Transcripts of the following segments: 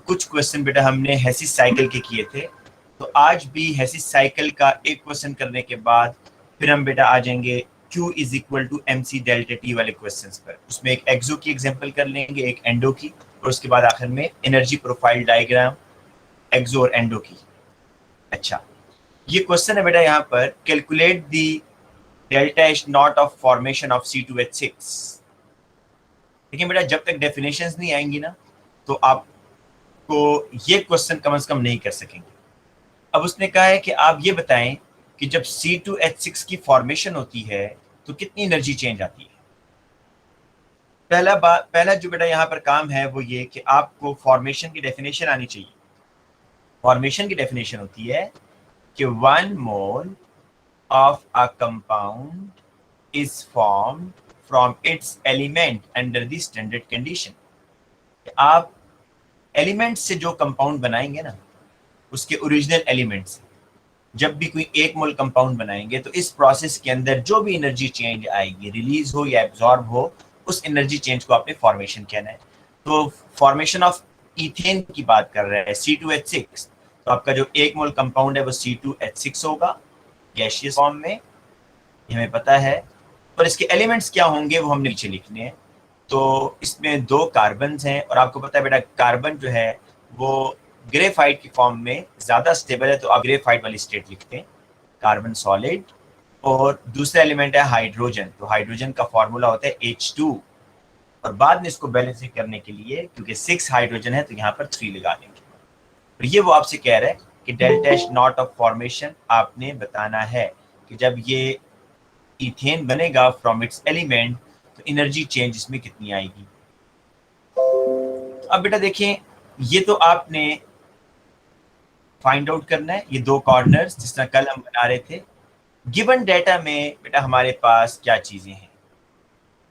कुछ क्वेश्चन बेटा हमने हेसिस साइकिल के किए थे, तो आज भी हेसिस साइकिल का एक क्वेश्चन करने के बाद फिर हम बेटा आ जाएंगे Q is equal to MC delta T वाले क्वेश्चंस पर। उसमें एक एक्सो की एग्जांपल कर लेंगे, एक एंडो की, और उसके बाद आखिर में एनर्जी प्रोफाइल डायग्राम एक्सो और एंडो की। अच्छा, ये क्वेश्चन है बेटा यहाँ पर, calculate the delta H not of formation of C2H6। लेकिन बेटा जब तक डेफिनेशंस नहीं आएंगी ना, तो आपको ये क्वेश्चन कम से कम नहीं कर सकेंगे। अब उसने कहा है कि आप ये बताएं कि जब C2H6 की फॉर्मेशन होती है तो कितनी एनर्जी चेंज आती है। पहला जो बेटा यहाँ पर काम है वो ये कि आपको फॉर्मेशन की डेफिनेशन आनी चाहिए। फॉर्मेशन की डेफिनेशन होती है कि 1 mole of a compound is formed from its element under the standard condition. आप एलिमेंट से जो कंपाउंड बनाएंगे ना, उसके ओरिजिनल एलिमेंट से जब भी कोई 1 मोल कंपाउंड बनाएंगे तो इस प्रोसेस के अंदर जो भी एनर्जी चेंज आएगी, रिलीज हो या एब्जॉर्ब हो, उस एनर्जी चेंज को आपने फॉर्मेशन कहना है। तो फॉर्मेशन ऑफ इथेन की बात कर रहे हैं, C2H6, तो आपका जो 1 मोल कंपाउंड है वो C2H6 होगा गैसियस फॉर्म में, ये हमें पता है। और इसके एलिमेंट्स क्या होंगे वो हमने नीचे लिखने हैं। तो इसमें 2 कार्बन हैं, और आपको पता है बेटा कार्बन जो है वो ग्रेफाइट की फॉर्म में ज़्यादा स्टेबल है, तो आप ग्रेफाइट वाली स्टेट लिखते हैं, कार्बन सॉलिड। और दूसरा एलिमेंट है हाइड्रोजन, तो हाइड्रोजन का फॉर्मूला होता है H2, और बाद में इसको बैलेंसिंग करने के लिए क्योंकि 6 हाइड्रोजन है तो यहाँ पर 3 लगा देंगे। तो ये वो आपसे कह रहा है कि delta H not of formation आपने बताना है कि जब ये इथेन बनेगा फ्रॉम इट्स एलिमेंट तो एनर्जी चेंज इसमें कितनी आएगी। अब बेटा देखें, ये तो आपने फाइंड आउट करना है, ये 2 कॉर्नर्स जिस तरह कल हम बना रहे थे। गिवन डेटा में बेटा हमारे पास क्या चीजें हैं।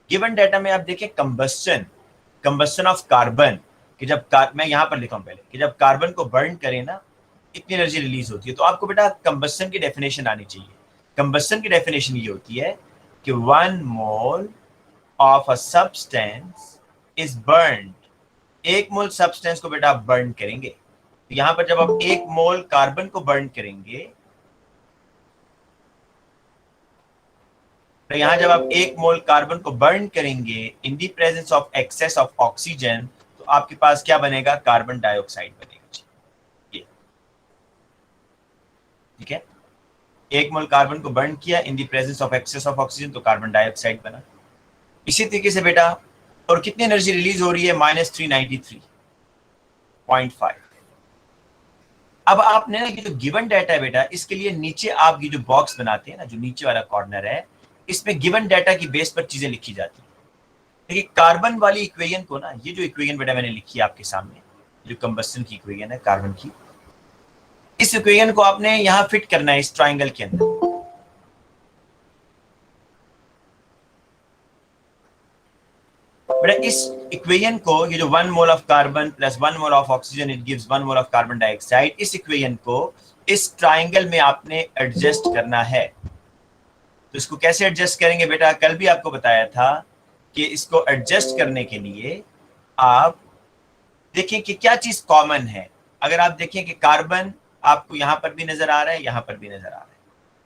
गिवन डेटा में आप देखें कंबस्टन ऑफ कार्बन, कि जब मैं यहां पर लिखा हूं पहले कि जब कार्बन को बर्न करें ना इतनी एनर्जी रिलीज होती है। तो आपको बेटा कंबस्टन की डेफिनेशन आनी चाहिए। कंबस्टन की डेफिनेशन ये होती है कि 1 mole of a substance is burned. 1 mole substance को बेटा आप बर्न करेंगे, तो यहां पर जब आप 1 मोल कार्बन को बर्न करेंगे, तो यहां जब आप 1 मोल कार्बन को बर्न करेंगे in the presence of excess of oxygen, तो आपके पास क्या बनेगा, कार्बन डाइऑक्साइड बनेगा। ये ठीक है, 1 मोल कार्बन को बर्न किया in the presence of excess of oxygen, तो कार्बन डाइऑक्साइड बना। इसी तरीके से बेटा, और कितनी एनर्जी रिलीज हो रही है, -393.5। अब आपने ये जो गिवन डाटा है बेटा, इसके लिए नीचे आप ये जो बॉक्स बनाते हैं ना, जो नीचे वाला कॉर्नर है, इसमें गिवन डाटा की बेस पर चीजें लिखी जाती है। देखिए कार्बन वाली इक्वेशन को ना, ये जो इक्वेशन बेटा मैंने लिखी है आपके सामने, जो कंबस्टन की इक्वेशन है कार्बन की, इस इक्वेशन को आपने यहां फिट करना है इस ट्राइंगल के अंदर। बेटा इस इक्वेशन को, ये जो 1 mole of carbon plus 1 mole of oxygen it gives 1 mole of carbon dioxide, इस इक्वेशन को इस ट्राइंगल में आपने एडजस्ट करना है। तो इसको कैसे एडजस्ट करेंगे बेटा, कल भी आपको बताया था कि इसको एडजस्ट करने के लिए आप देखें कि क्या चीज कॉमन है। अगर आप देखें कि कार्बन आपको यहां पर भी नजर आ रहा है, यहां पर भी नजर आ रहा है,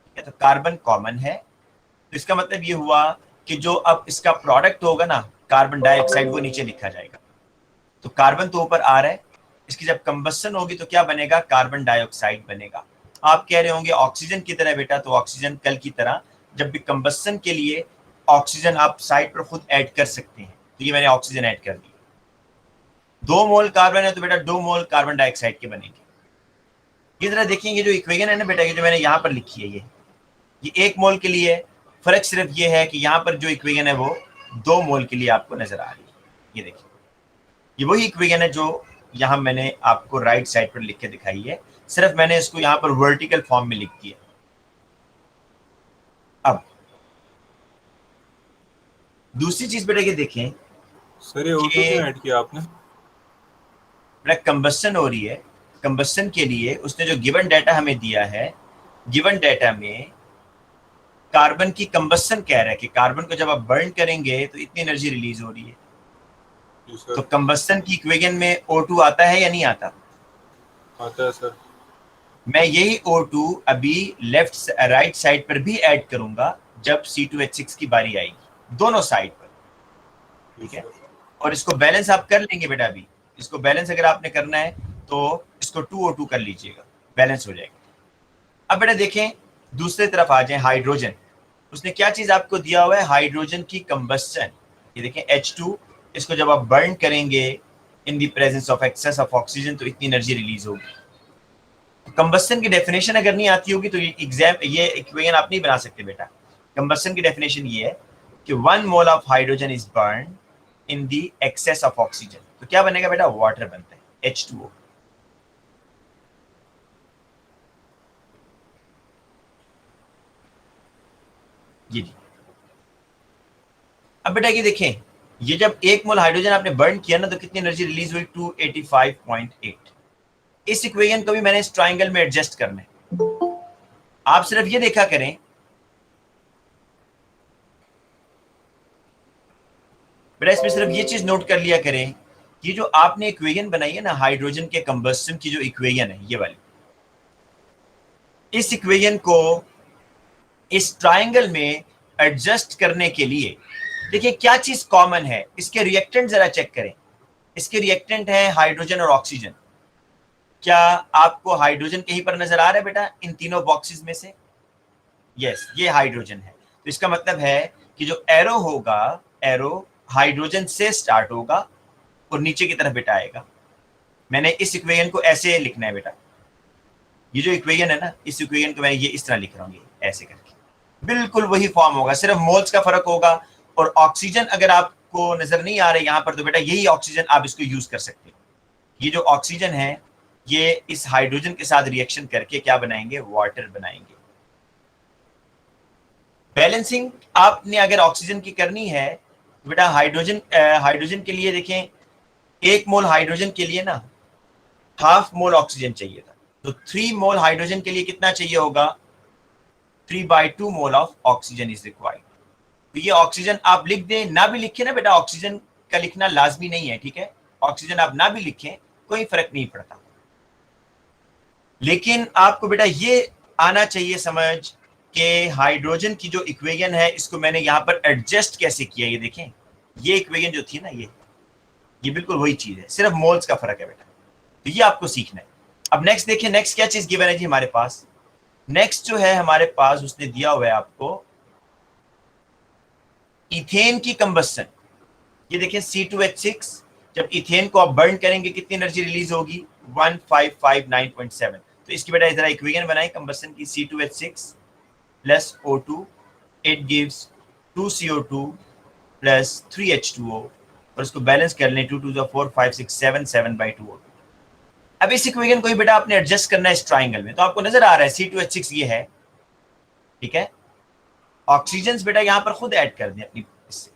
ठीक है, तो कार्बन कॉमन है। तो इसका मतलब ये हुआ कि जो अब इसका प्रोडक्ट होगा ना कार्बन डाइऑक्साइड, वो नीचे लिखा जाएगा। तो कार्बन तो ऊपर आ रहा है, इसकी जब कंबस्टन होगी तो क्या बनेगा, कार्बन डाइऑक्साइड बनेगा। आप कह रहे होंगे ऑक्सीजन की तरह बेटा, तो ऑक्सीजन कल की तरह जब भी कंबस्टन के लिए ऑक्सीजन आप साइड पर खुद ऐड कर सकते हैं, तो ये मैंने ऑक्सीजन ऐड कर दिया। 2 मोल कार्बन है तो बेटा 2 मोल कार्बन डाइऑक्साइड के बनेंगे। ये जरा देखिए, ये जो इक्वेशन है ना बेटा, ये जो मैंने यहाँ पर लिखी है, ये 1 मोल के लिए, फर्क सिर्फ ये है कि यहाँ पर जो इक्वेशन है वो 2 मोल के लिए आपको नजर आ रही है। ये देखिए, ये वही इक्वेशन है जो यहाँ मैंने आपको राइट साइड पर लिख के दिखाई है, सिर्फ मैंने इसको यहाँ पर वर्टिकल फॉर्म में लिख दिया। अब दूसरी चीज बेटा ये देखें, सर ये ऑटो क्यों ऐड किया आपने? बेटा कंबस्टन हो रही है, कंबस्टन के लिए उसने जो गिवन डाटा हमें दिया है, गिवन डाटा में कार्बन की कंबस्टन कह रहा है कि कार्बन को जब आप बर्न करेंगे तो इतनी एनर्जी रिलीज हो रही है। जी सर। तो कंबस्टन की इक्वेशन में O2 आता है या नहीं आता? आता है सर। मैं यही O2 अभी राइट साइड पर भी ऐड करूंगा जब C2H6 की बारी आएगी, दोनों साइड पर, जी ठीक है। सर। और इसको बैलेंस आप कर लेंगे बेटा। अभी इसको बैलेंस अगर आपने करना है तो इसको 2O2 कर लीजिएगा, बैलेंस हो जाएगा। अब बेटा देखें, दूसरी तरफ आ जाए, हाइड्रोजन। उसने क्या चीज आपको दिया हुआ है? हाइड्रोजन की कंबस्टन। ये देखें H2, इसको जब आप बर्न करेंगे in the presence of excess of oxygen तो इतनी एनर्जी रिलीज होगी। कंबस्टन की डेफिनेशन अगर नहीं आती होगी तो ये इक्वेशन आप नहीं बना सकते बेटा। कंबस्टन की डेफिनेशन ये है कि 1 mole of hydrogen is burn in the excess of oxygen. तो क्या बनेगा बेटा? वाटर बनता है, H2O। जी जी। अब बेटा ये देखें, ये जब 1 मोल हाइड्रोजन आपने बर्न किया ना तो कितनी एनर्जी रिलीज हुई? 285.8। इस इक्वेशन को भी मैंने इस ट्राइंगल में एडजस्ट करना है। आप सिर्फ ये देखा करें, बेटा इसमें सिर्फ ये चीज नोट कर लिया करें कि जो आपने इक्वेशन बनाई है ना हाइड्रोजन के कंबस्टन की, जो इक्वेशन है ये वाली, इस इक्वेशन को इस ट्राइंगल में एडजस्ट करने के लिए देखिए क्या चीज कॉमन है। इसके रिएक्टेंट जरा चेक करें। इसके रिएक्टेंट है हाइड्रोजन और ऑक्सीजन। क्या आपको हाइड्रोजन कहीं पर नजर आ रहा है बेटा इन तीनों बॉक्सेस में से? यस, ये हाइड्रोजन है। तो इसका मतलब है कि जो एरो होगा, एरो हाइड्रोजन से स्टार्ट होगा और नीचे की तरफ बेटा आएगा। मैंने इस इक्वेशन को ऐसे लिखना है बेटा। ये जो इक्वेशन है ना, इस इक्वेशन को मैं ये इस तरह लिख रहा हूँ, ऐसे करके बिल्कुल वही फॉर्म होगा, सिर्फ मोल्स का फर्क होगा। और ऑक्सीजन अगर आपको नजर नहीं आ रहा है यहाँ पर तो बेटा यही ऑक्सीजन आप इसको यूज कर सकते हैं। ये जो ऑक्सीजन है ये इस हाइड्रोजन के साथ रिएक्शन करके क्या बनाएंगे? वाटर बनाएंगे। बैलेंसिंग आपने अगर ऑक्सीजन की करनी है तो बेटा हाइड्रोजन के लिए देखें, 1 मोल हाइड्रोजन के लिए ना हाफ मोल ऑक्सीजन चाहिए था। तो 3 मोल हाइड्रोजन के लिए कितना चाहिए होगा? 3/2 mole of oxygen is required. तो ये ऑक्सीजन आप लिख दें, ना भी लिखे ना बेटा, ऑक्सीजन का लिखना लाजमी नहीं है, ठीक है। ऑक्सीजन आप ना भी लिखें कोई फर्क नहीं पड़ता, लेकिन आपको बेटा ये आना चाहिए समझ कि हाइड्रोजन की जो इक्वेशन है इसको मैंने यहां पर एडजस्ट कैसे किया। ये देखें, ये इक्वेशन जो थी ना, ये बिल्कुल वही चीज है, सिर्फ मोल्स का फर्क है बेटा। तो ये आपको सीखना है। अब नेक्स्ट देखिए, नेक्स्ट क्या चीज गिवन है जी हमारे पास? नेक्स्ट जो है हमारे पास उसने दिया हुआ है आपको इथेन की कंबस्टन। ये देखिए C2H6, जब इथेन को आप बर्न करेंगे कितनी एनर्जी रिलीज होगी? 1559.7। तो इसकी बेटा जरा इक्वेशन बनाए कंबस्टन की। C2H6 plus O2, it gives 2CO2 plus 3H2O, और इसको बैलेंस कर लें 2 2 4 5 6 7 7/2O2। अब इस इक्वेशन को ही बेटा आपने एडजस्ट करना है इस ट्राइंगल में। तो आपको नजर आ रहा है C2H6 ये है, ठीक है। ऑक्सीजन बेटा यहां पर खुद ऐड कर दें अपनी इससे,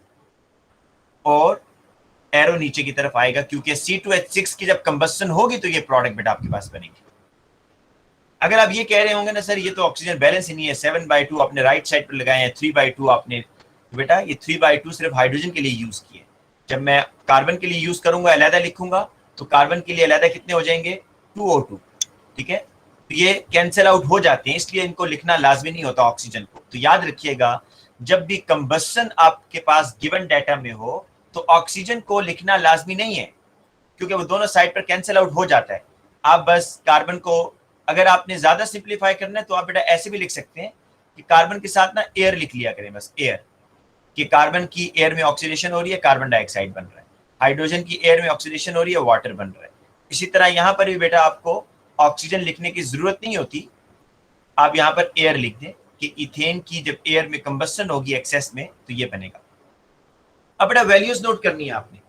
और एरो नीचे की तरफ आएगा क्योंकि C2H6 की जब कंबस्टन होगी तो ये प्रोडक्ट बेटा आपके पास बनेगी। अगर आप ये कह रहे होंगे ना सर ये तो ऑक्सीजन बैलेंस ही नहीं है, 7/2 आपने राइट साइड पर लगाए हैं, 3/2 आपने, बेटा ये 3/2 सिर्फ हाइड्रोजन के लिए यूज किए। जब मैं कार्बन के लिए यूज करूंगा अलहदा लिखूंगा तो कार्बन के लिए अलहदा कितने हो जाएंगे? 2O2, ठीक है। तो ये कैंसिल आउट हो जाते हैं, इसलिए इनको लिखना लाजमी नहीं होता ऑक्सीजन को। तो याद रखिएगा जब भी कंबस्टन आपके पास गिवन डाटा में हो तो ऑक्सीजन को लिखना लाजमी नहीं है, क्योंकि वो दोनों साइड पर कैंसिल आउट हो जाता है। आप बस कार्बन को, अगर आपने ज्यादा सिंप्लीफाई करना है तो आप बेटा ऐसे भी लिख सकते हैं कि कार्बन के साथ ना एयर लिख लिया करें, बस एयर, कि कार्बन की एयर में ऑक्सीडेशन हो रही है, कार्बन डाइऑक्साइड बन रहा है। हाइड्रोजन की एयर में ऑक्सीडेशन हो रही है, वाटर बन रहा है। इसी तरह यहां पर भी बेटा आपको ऑक्सीजन लिखने की जरूरत नहीं होती, आप यहां पर एयर लिख दें कि इथेन की जब एयर में कंबस्टन होगी एक्सेस में तो ये बनेगा। अब बेटा वैल्यूज नोट करनी है आपने।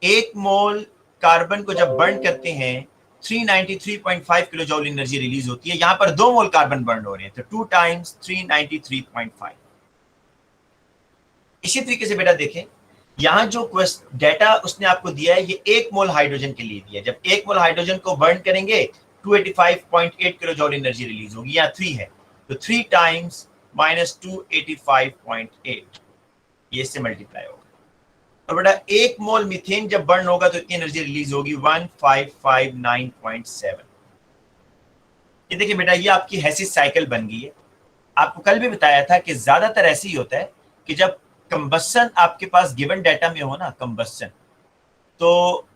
1 मोल कार्बन को जब बर्न करते हैं 393.5 किलो जूल एनर्जी रिलीज होती है। यहां पर 2 मोल कार्बन बर्न हो रहे हैं तो 2 टाइम्स 393.5। इसी तरीके से बेटा देखें, यहां जो डाटा उसने आपको दिया है ये 1 मोल हाइड्रोजन के लिए दिया है। जब 1 मोल हाइड्रोजन को बर्न करेंगे 285.8 किलो जूल एनर्जी रिलीज होगी, यहाँ 3 है तो 3 टाइम्स -285.8, ये इससे मल्टीप्लाई होगा। और बेटा 1 मोल मीथेन जब बर्न होगा तो इतनी एनर्जी रिलीज होगी 1559.7। ये देखिए बेटा, ये आपकी हेसिस साइकिल बन गई है। आपको कल भी बताया था कि ज्यादातर ऐसे ही होता है कि जब कंबस्शन आपके पास गिवन डाटा में हो ना, कंबस्शन, तो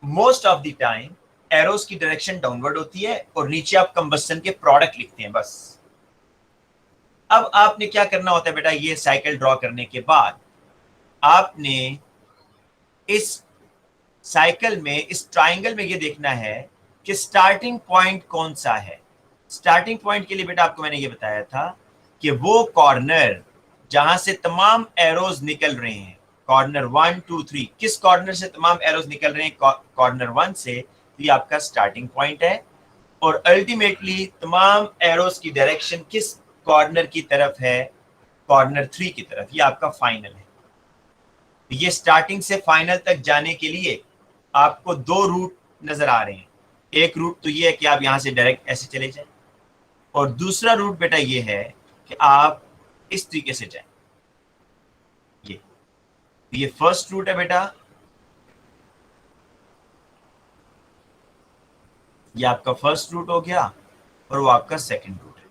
most of the time arrows की डायरेक्शन डाउनवर्ड होती है और नीचे आप कंबस्शन के प्रोडक्ट लिखते हैं बस। अब आपने क्या करना होता है बेटा, ये साइकिल ड्रॉ करने के बाद आपने इस साइकिल में, इस ट्राइंगल में ये देखना है कि स्टार्टिंग पॉइंट कौन सा है। स्टार्टिंग पॉइंट के लिए बेटा आपको मैंने ये बताया था कि वो कॉर्नर जहां से तमाम एरोज निकल रहे हैं, कॉर्नर 1 2 3, किस कॉर्नर से तमाम एरोज निकल रहे हैं, कॉर्नर 1 से, तो ये आपका स्टार्टिंग पॉइंट है। और अल्टीमेटली तमाम एरोज की डायरेक्शन किस कॉर्नर की तरफ है, कॉर्नर 3 की तरफ, ये आपका फाइनल है। ये स्टार्टिंग से फाइनल तक जाने के लिए आपको 2 रूट नजर आ रहे हैं। एक रूट तो ये है कि आप यहां से डायरेक्ट ऐसे चले जाएं, और दूसरा रूट बेटा ये है कि आप इस तरीके से जाएं। ये फर्स्ट रूट है बेटा, ये आपका फर्स्ट रूट हो गया, और वो आपका सेकंड रूट है।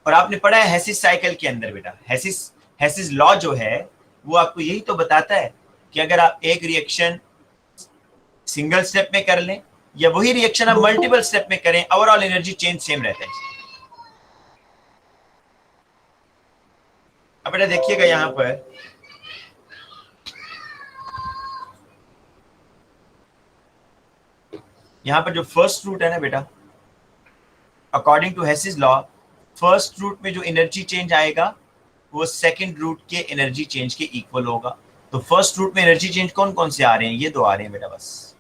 और आपने पढ़ा है हेसिस साइकिल के अंदर बेटा, हेसिस लॉ जो है वो आपको यही तो बताता है कि अगर आप एक रिएक्शन सिंगल स्टेप में कर लें या वही रिएक्शन आप मल्टीपल स्टेप में करें, ओवरऑल एनर्जी चेंज सेम रहता है। अब बेटा देखिएगा यहां पर, यहां पर जो फर्स्ट रूट है ना बेटा, according to Hess's law, first route में जो एनर्जी चेंज आएगा वो सेकंड रूट के एनर्जी चेंज के इक्वल होगा। तो फर्स्ट रूट में एनर्जी चेंज कौन कौन से आ रहे हैं, ये 2 आ रहे हैं बेटा बस,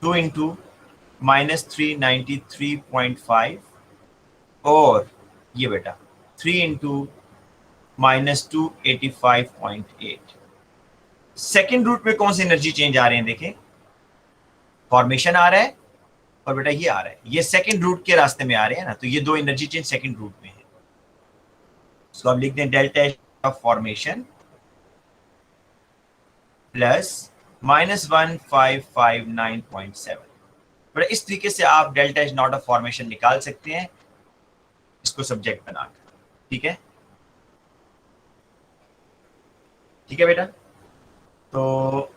2 इंटू -393.5 और ये बेटा 3 इंटू -285.8। सेकेंड रूट में कौन से एनर्जी चेंज आ रहे हैं, देखें, फॉर्मेशन आ रहा है और बेटा ये आ रहा है, ये सेकेंड रूट के रास्ते में आ रहे हैं ना, तो ये 2 एनर्जी चेंज सेकेंड रूट में है। इसको आप लिख दें delta H of formation plus -1559.7। बड़ा इस तरीके से आप delta H not of formation निकाल सकते हैं इसको सब्जेक्ट बनाकर। ठीक है, ठीक है बेटा। तो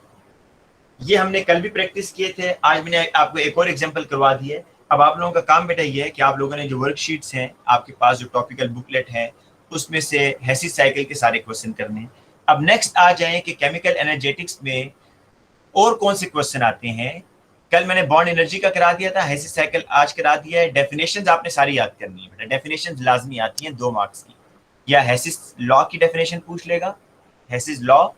ये हमने कल भी प्रैक्टिस किए थे, आज मैंने आपको एक और एग्जांपल करवा दी है। अब आप लोगों का काम बेटा ये है कि आप लोगों ने जो वर्कशीट्स हैं आपके पास, जो टॉपिकल बुकलेट है, उसमें से हेसिस साइकिल के सारे क्वेश्चन करने हैं। अब नेक्स्ट आ जाएं कि केमिकल एनर्जेटिक्स में और कौन से क्वेश्चन आते हैं। कल मैंने बॉन्ड एनर्जी का करा दिया था, हेसिस साइकिल आज करा दिया है। डेफिनेशंस आपने सारी याद करनी है बेटा, डेफिनेशंस लाजमी आती हैं 2 मार्क्स की। या हेसिस लॉ की डेफिनेशन पूछ लेगा, हेसिस लॉ,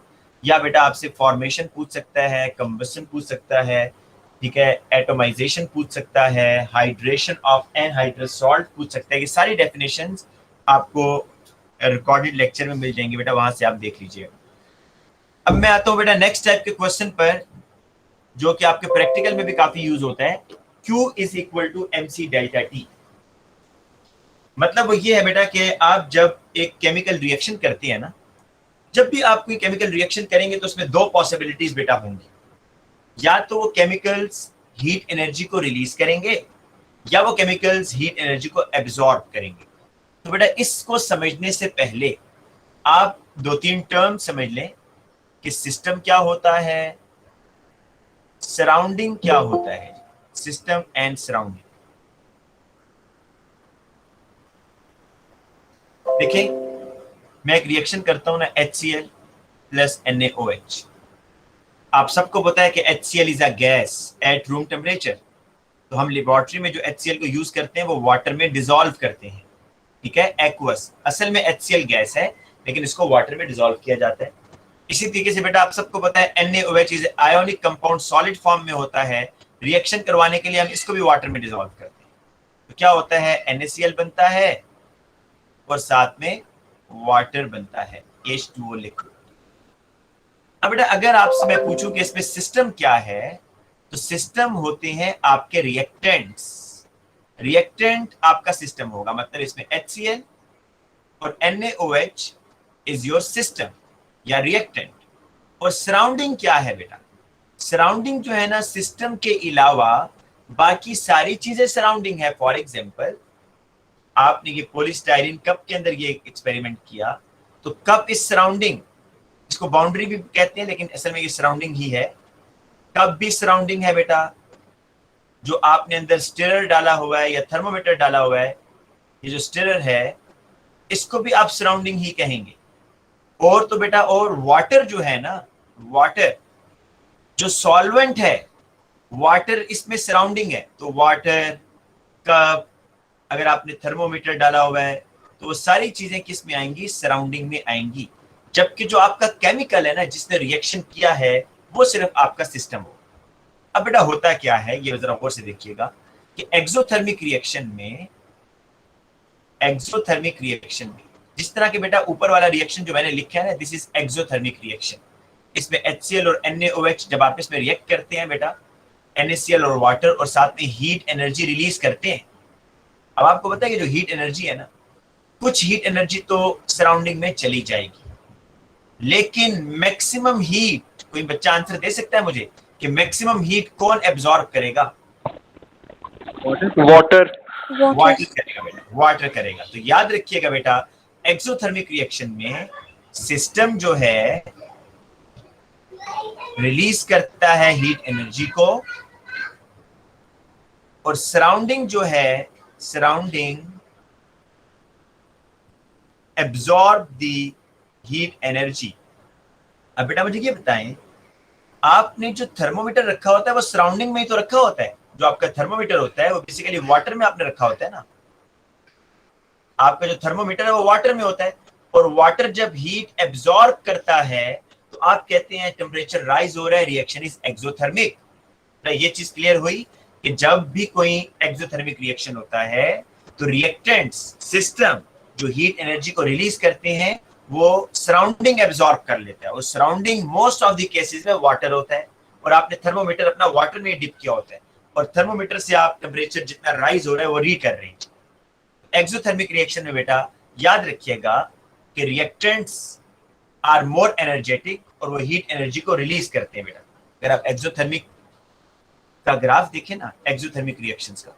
या बेटा आपसे फॉर्मेशन पूछ सकता है, कंबशन पूछ सकता है, ठीक है, एटोमाइजेशन पूछ सकता है, हाइड्रेशन ऑफ एनहाइड्रस सॉल्ट पूछ सकता है। ये सारी डेफिनेशंस आपको रिकॉर्डेड लेक्चर में मिल जाएंगे बेटा, वहां से आप देख लीजिएगा। अब मैं आता हूं बेटा नेक्स्ट टाइप के क्वेश्चन पर, जो कि आपके प्रैक्टिकल में भी काफी यूज होता है। Q is equal to MC delta T। मतलब वो ये है बेटा कि आप जब एक केमिकल रिएक्शन करते हैं ना, जब भी आप कोई केमिकल रिएक्शन करेंगे तो उसमें 2 पॉसिबिलिटीज बेटा होंगी। या तो वो केमिकल्स हीट एनर्जी को रिलीज करेंगे, या वो केमिकल्स हीट एनर्जी को एब्जॉर्ब करेंगे। तो बेटा इसको समझने से पहले आप 2-3 टर्म समझ लें कि सिस्टम क्या होता है, सराउंडिंग क्या होता है। सिस्टम एंड सराउंडिंग, देखिए मैं एक रिएक्शन करता हूं ना, HCl प्लस NaOH। आप सबको पता है कि HCl is a gas at room temperature. तो हम लेबोरेटरी में जो HCl को यूज करते हैं वो वाटर में डिसॉल्व करते हैं, ठीक है, एक्वस। असल में HCl गैस है लेकिन इसको वाटर में डिसॉल्व किया जाता है। इसी तरीके से बेटा आप सबको पता है NaOH is ionic compound, solid form में होता है। रिएक्शन करवाने के लिए हम इसको भी वाटर में डिसॉल्व करते हैं। तो क्या होता है, NaCl बनता है और साथ में वाटर बनता है, H2O लिक्विड। अब बेटा अगर आपसे मैं पूछूं कि इसमें सिस्टम क्या है, तो सिस्टम होते हैं आपके रिएक्टेंट्स। रिएक्टेंट आपका सिस्टम होगा, मतलब इसमें HCl और NaOH इज योर सिस्टम या रिएक्टेंट। और सराउंडिंग क्या है बेटा? सराउंडिंग जो है ना, सिस्टम के अलावा बाकी सारी चीजें सराउंडिंग है। फॉर एग्जाम्पल, आपने ये पॉलीस्टाइरीन कप के अंदर ये एक्सपेरिमेंट किया, तो कप इज सराउंडिंग, इसको बाउंड्री भी कहते हैं लेकिन असल में ये सराउंडिंग ही है। कप भी सराउंडिंग है बेटा। जो आपने अंदर स्टिरर डाला हुआ है या थर्मोमीटर डाला हुआ है, ये जो स्टिरर है इसको भी आप सराउंडिंग ही कहेंगे। और तो बेटा, और वाटर जो है ना, वाटर जो सॉल्वेंट है, वाटर इसमें सराउंडिंग है। तो वाटर, कप, अगर आपने थर्मोमीटर डाला हुआ है तो वो सारी चीजें किस में आएंगी? सराउंडिंग में आएंगी। जबकि जो आपका केमिकल है ना, जिसने रिएक्शन किया है, वो सिर्फ आपका सिस्टम हो। अब बेटा होता क्या है, ये जरा गौर से देखिएगा कि एक्सोथर्मिक रिएक्शन में जिस तरह के बेटा ऊपर वाला रिएक्शन जो मैंने लिखा है ना, दिस इज एक्सोथर्मिक रिएक्शन। इसमें HCl और NaOH जब आपस में रिएक्ट करते हैं बेटा, NaCl और वाटर, और साथ में हीट एनर्जी रिलीज करते हैं। अब आपको पता है कि जो हीट एनर्जी है ना, कुछ हीट एनर्जी तो सराउंडिंग में चली जाएगी, लेकिन मैक्सिमम हीट, कोई बच्चा आंसर दे सकता है मुझे कि मैक्सिमम हीट कौन एब्जॉर्ब करेगा? वाटर। वाटर करेगा बेटा, वाटर करेगा। तो याद रखिएगा बेटा, एक्सोथर्मिक रिएक्शन में सिस्टम जो है रिलीज करता है हीट एनर्जी को, और सराउंडिंग जो है, surrounding absorb the heat energy. अब बेटा मुझे ये बताएं, आपने जो थर्मोमीटर रखा होता है वो सराउंडिंग में ही तो रखा होता है। जो आपका थर्मोमीटर होता है वो बेसिकली वाटर में आपने रखा होता है ना। आपका जो थर्मोमीटर है वो वाटर में होता है, और वाटर जब हीट एब्जॉर्ब करता है तो आप कहते हैं टेम्परेचर राइज हो रहा है, रिएक्शन इज एक्सोथर्मिक। ये चीज क्लियर हुई कि जब भी कोई एक्सोथर्मिक रिएक्शन होता है तो रिएक्टेंट्स, सिस्टम जो हीट एनर्जी को रिलीज करते हैं, वो सराउंडिंग एब्जॉर्ब कर लेता है। और surrounding most of the cases में वाटर होता है, और आपने थर्मोमीटर अपना वाटर में डिप किया होता है, और थर्मोमीटर से आप टेम्परेचर जितना राइज हो रहा है वो रीड कर रहे हैं। एक्सोथर्मिक रिएक्शन में बेटा याद रखिएगा कि रिएक्टेंट्स आर मोर एनर्जेटिक, और वो हीट एनर्जी को रिलीज करते हैं बेटा। अगर आप एक्सोथर्मिक का ग्राफ देखें ना, एक्सोथर्मिक रिएक्शंस का,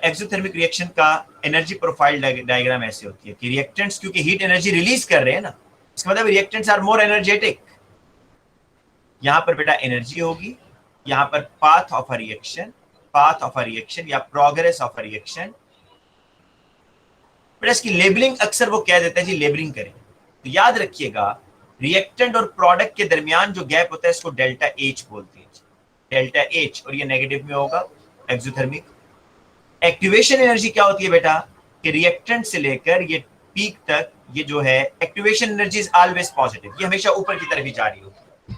एक्सोथर्मिक रिएक्शन का एनर्जी प्रोफाइल डायग्राम ऐसे होती है कि रिएक्टेंट्स क्योंकि हीट एनर्जी रिलीज कर रहे हैं ना, इसका मतलब रिएक्टेंट्स आर मोर एनर्जेटिक। यहां पर बेटा एनर्जी होगी, यहां पर पाथ ऑफ अ रिएक्शन या प्रोग्रेस ऑफ अ रिएक्शन। बेटा इसकी लेबलिंग अक्सर वो कह देता है जी लेबलिंग करें। तो याद रखिएगा, रिएक्टेंट और प्रोडक्ट के दरमियान जो गैप होता है इसको डेल्टा H बोलते हैं, डेल्टा H, और ये नेगेटिव में होगा एक्सोथर्मिक। एक्टिवेशन एनर्जी क्या होती है बेटा कि रिएक्टेंट से लेकर ये पीक तक, ये जो है activation energy is always positive, ये हमेशा ऊपर की तरफ ही जा रही होगी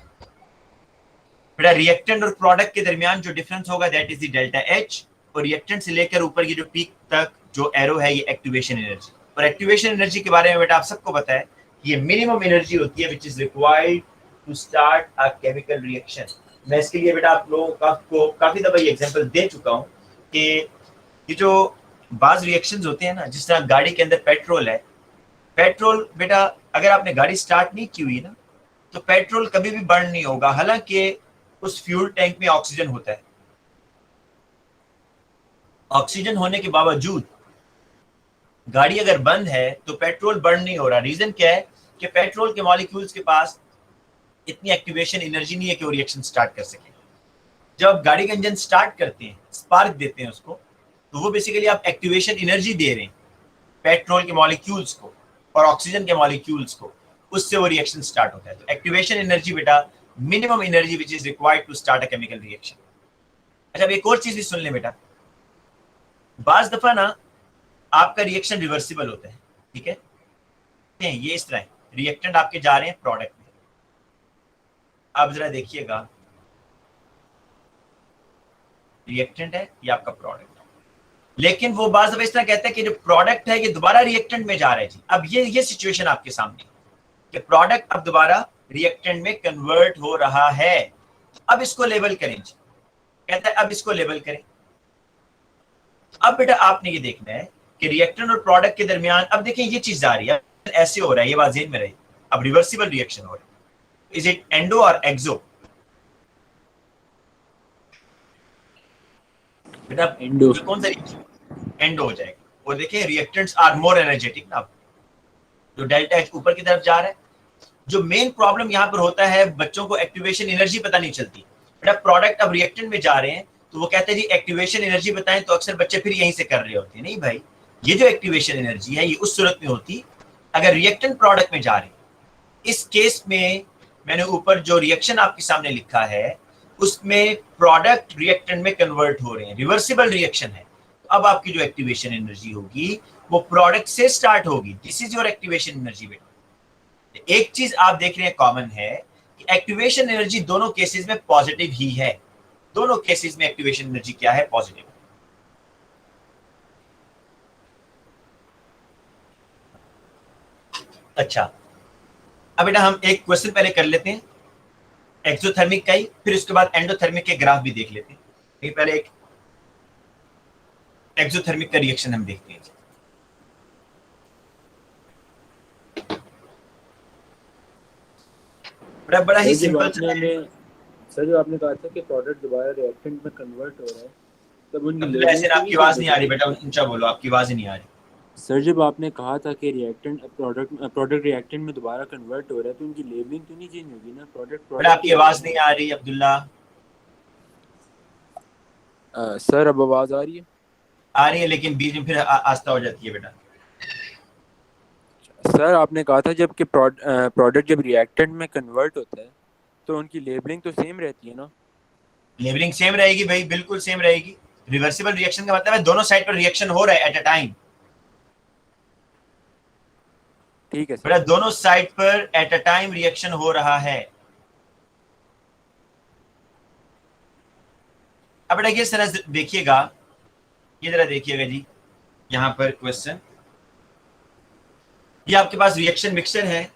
बेटा। रिएक्टेंट और प्रोडक्ट के दरमियान जो डिफरेंस होगा that is the delta H, और रिएक्टेंट से लेकर ऊपर की जो पीक तक जो एरो है ये एक्टिवेशन एनर्जी। और एक्टिवेशन एनर्जी के बारे में बेटा आप सबको पता है, ये मिनिमम एनर्जी होती है which is required to start a chemical reaction. मैं इसके लिए बेटा आप लोगों को काफी दफा ये एग्जांपल दे चुका हूं कि ये जो बाज रिएक्शंस होते हैं ना, जिस तरह गाड़ी के अंदर पेट्रोल है, पेट्रोल बेटा अगर आपने गाड़ी स्टार्ट नहीं की हुई ना तो पेट्रोल कभी भी बर्न नहीं होगा, हालांकि उस फ्यूल टैंक में ऑक्सीजन होता है। ऑक्सीजन होने के बावजूद गाड़ी अगर बंद है तो पेट्रोल बर्न नहीं हो रहा। रीजन क्या है कि पेट्रोल के मॉलिक्यूल्स के पास इतनी एक्टिवेशन एनर्जी नहीं है कि वो रिएक्शन स्टार्ट कर सके। जब गाड़ी का इंजन स्टार्ट करते हैं, स्पार्क देते हैं उसको, तो वो बेसिकली आप एक्टिवेशन एनर्जी दे रहे हैं पेट्रोल के मॉलिक्यूल्स को और ऑक्सीजन के मॉलिक्यूल्स को, उससे वो रिएक्शन स्टार्ट होता है। तो एक्टिवेशन एनर्जी बेटा minimum energy which is required to start a chemical reaction. अच्छा, अब एक और चीज भी सुन लें बेटा, बाज दफा ना आपका रिएक्शन रिवर्सिबल होता है, ठीक है? ये इस तरह है, रिएक्टेंट आपके जा रहे हैं प्रोडक्ट में। अब जरा देखिएगा, रिएक्टेंट है ये आपका प्रोडक्ट है, लेकिन वो बाज दफा इस तरह कहता है कि जो प्रोडक्ट है ये दोबारा रिएक्टेंट में जा रहा है जी। अब ये सिचुएशन आपके सामने कि प्रोडक्ट अब दोबारा रिएक्टेंट में कन्वर्ट हो रहा है। अब इसको लेबल करें जी, कहता है अब इसको लेबल करें। अब बेटा आपने ये देखना है कि रिएक्टेंट और प्रोडक्ट के दरमियान, अब देखें ये चीज आ रही है, ऐसे हो रहा है, ये बात ज़हन में रहे, अब रिवर्सिबल रिएक्शन हो रहा है, इज इट एंडो और एक्सो? बेटा एंडो। कौन सा रिएक्शन? एंडो हो जाएगा। और देखिए रिएक्टेंट्स आर मोर एनर्जेटिक ना, जो डेल्टा एच ऊपर की तरफ जा रहा है। जो मेन प्रॉब्लम यहाँ पर होता है, बच्चों को एक्टिवेशन एनर्जी पता नहीं चलती। बेटा प्रोडक्ट अब रिएक्टेंट में जा रहे हैं तो वो कहते हैं जी एक्टिवेशन एनर्जी बताएं, तो अक्सर बच्चे फिर यहीं से कर रहे होते हैं। नहीं भाई, ये जो एक्टिवेशन एनर्जी है ये उस सूरत में होती अगर रिएक्टेंट प्रोडक्ट में जा रहे हैं। इस केस में मैंने ऊपर जो रिएक्शन आपके सामने लिखा है उसमें प्रोडक्ट रिएक्टेंट में कन्वर्ट हो रहे हैं, रिवर्सिबल रिएक्शन है। तो अब आपकी जो एक्टिवेशन एनर्जी होगी वो प्रोडक्ट से स्टार्ट होगी। This is your activation energy. बेटा एक चीज आप देख रहे हैं कॉमन है कि एक्टिवेशन एनर्जी दोनों केसेस में पॉजिटिव ही है। दोनों केसेस में एक्टिवेशन एनर्जी क्या है? पॉजिटिव। अच्छा, अब बेटा हम एक क्वेश्चन पहले कर लेते हैं एक्सोथर्मिक का ही, फिर उसके बाद एंडोथर्मिक के ग्राफ भी देख लेते हैं। लेकिन पहले एक एक्सोथर्मिक का रिएक्शन हम देखते हैं। बड़ा ही सिंपल सर जो आपने कहा था कि प्रोडक्ट दोबारा रिएक्टेंट में कन्वर्ट हो रहा है, तब उनकी ऐसे आपकी आवाज नहीं आ रही बेटा, ऊंचा बोलो, आपकी आवाज ही नहीं आ रही। सर जब आपने कहा था कि रिएक्टेंट प्रोडक्ट रिएक्टेंट में दोबारा कन्वर्ट हो रहा है तो उनकी लेबलिंग तो नहीं चेंज होगी ना? प्रोडक्ट आपकी आवाज नहीं आ रही अब्दुल्ला। सर अब आवाज आ रही है? आ रही है लेकिन बीच में फिर आस्ता हो जाती है बेटा। सर आपने कहा था जब कि प्रोडक्ट जब रिएक्टेंट में कन्वर्ट होता है तो उनकी लेबलिंग तो सेम रहती है ना? लेबलिंग सेम रहेगी भाई, बिल्कुल सेम रहेगी। रिवर्सिबल रिएक्शन का मतलब है दोनों साइड पर रिएक्शन हो रहा है एट अ टाइम। ठीक है बेटा दोनों साइड पर एट अ टाइम रिएक्शन हो रहा है। अब बेटा ये जरा देखिएगा, ये जरा देखिएगा जी, यहां पर क्वेश्चन, ये आपके पास रिएक्शन मिक्सचर है।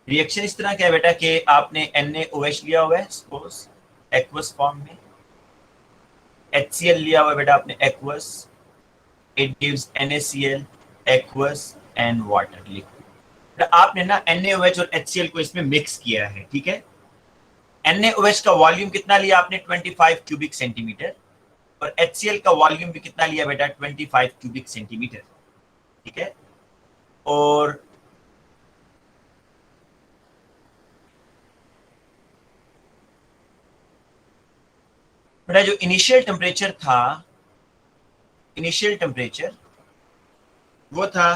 रिएक्शन इस तरह का है बेटा कि आपने NaOH लिया हुआ है सपोज एक्वस फॉर्म में, HCl लिया हुआ है बेटा आपने aqueous, it gives NaCl aqueous and water liquid. आपने ना NaOH और HCl को इसमें मिक्स किया है, ठीक है। NaOH का वॉल्यूम कितना लिया आपने? 25 क्यूबिक सेंटीमीटर, और HCl का वॉल्यूम भी कितना लिया बेटा? 25 क्यूबिक सेंटीमीटर, ठीक है। और बेटा जो इनिशियल टेम्परेचर था, इनिशियल टेम्परेचर वो था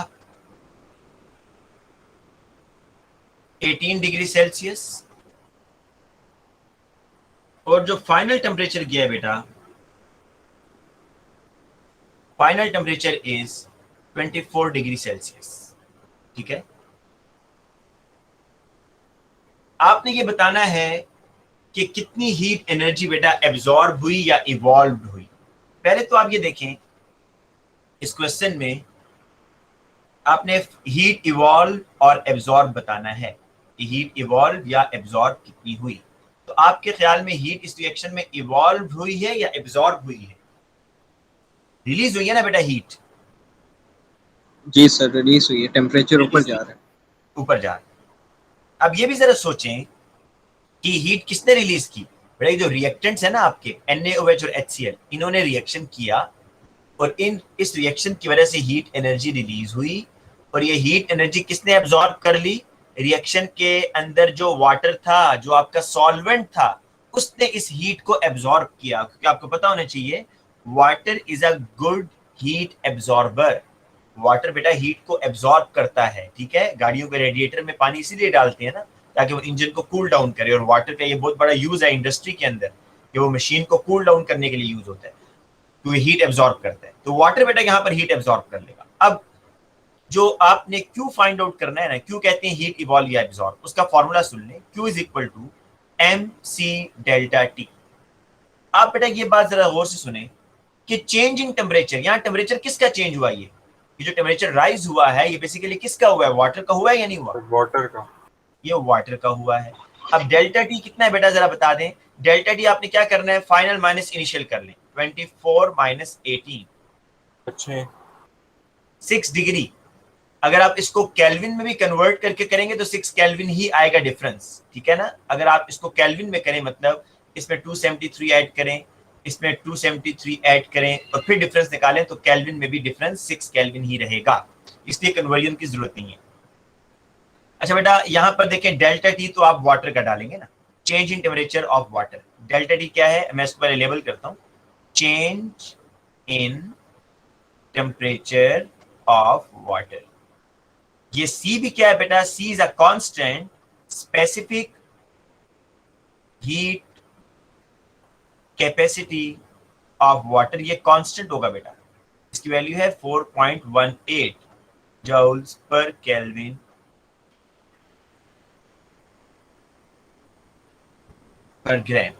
18 डिग्री सेल्सियस, और जो फाइनल टेम्परेचर गया है बेटा, final temperature is 24 degree Celsius, ठीक है। आपने ये बताना है कि कितनी हीट एनर्जी बेटा एब्जॉर्ब हुई या इवॉल्व हुई। पहले तो आप ये देखें इस क्वेश्चन में आपने हीट इवॉल्व और एब्जॉर्ब बताना है कि हीट इवॉल्व या एब्जॉर्ब कितनी हुई। तो आपके ख्याल में हीट इस रिएक्शन में इवॉल्व हुई है या एब्जॉर्ब हुई है? रिलीज हुई है ना बेटा हीट? जी सर, रिलीज हुई है, टेम्परेचर ऊपर जा रहा है। ऊपर जा रहा है। अब ये भी जरा सोचें कि हीट किसने रिलीज की? बेटा जो रिएक्टेंट्स है ना आपके NaOH और HCl, इन्होंने रिएक्शन किया और इस रिएक्शन की वजह से हीट एनर्जी रिलीज हुई, और ये हीट एनर्जी किसने एब्जॉर्ब कर ली? रिएक्शन के अंदर जो वाटर था, जो आपका सॉल्वेंट था, उसने इस हीट को एब्जॉर्ब किया। क्योंकि आपको पता होना चाहिए water is a good heat absorber. Water बेटा हीट को एब्जॉर्ब करता है, ठीक है। गाड़ियों के रेडिएटर में पानी इसीलिए डालते हैं ना ताकि वो इंजन को कूल डाउन करे, और वाटर का ये बहुत बड़ा यूज है इंडस्ट्री के अंदर कि वो मशीन को कूल डाउन करने के लिए यूज होता है, तो ये हीट एब्जॉर्ब करता है। तो वाटर बेटा यहाँ पर हीट एब्जॉर्ब कर लेगा। अब जो आपने क्यू फाइंड आउट करना है ना, क्यू कहते हैं हीट इवॉल्व या एब्जॉर्ब, उसका फॉर्मूला सुन लें, Q is equal to MC delta T. आप बेटा ये बात जरा गौर से सुने कि चेंज इन टेम्परेचर, यहाँ टेम्परेचर किसका चेंज हुआ? ये जो टेम्परेचर राइज हुआ है ये बेसिकली किसका हुआ है? वाटर का हुआ है या नहीं हुआ? वाटर का। ये वाटर का हुआ है। अब डेल्टा टी कितना है बेटा जरा बता दें। डेल्टा टी आपने क्या करना है? फाइनल माइनस इनिशियल कर लें। 24 माइनस 18, अच्छा 6 डिग्री। अगर आप इसको केल्विन में भी कन्वर्ट करके करेंगे तो 6 केल्विन ही आएगा डिफरेंस, ठीक है ना। अगर आप इसको केल्विन में करें, मतलब इसमें 273 ऐड करें, इसमें 273 ऐड करें और फिर डिफरेंस निकालें, तो केल्विन में भी डिफरेंस 6 केल्विन ही रहेगा, इसलिए कन्वर्जन की जरूरत नहीं है। अच्छा बेटा, यहां पर देखें डेल्टा टी तो आप वाटर का डालेंगे ना, change in temperature of water. Delta T क्या है, मैं इसको पहले लेबल करता हूं, change in temperature of water. ये सी भी क्या है बेटा, C is a constant specific heat capacity of water, ये कांस्टेंट होगा बेटा। इसकी वैल्यू है 4.18 जूल्स पर केल्विन पर ग्राम।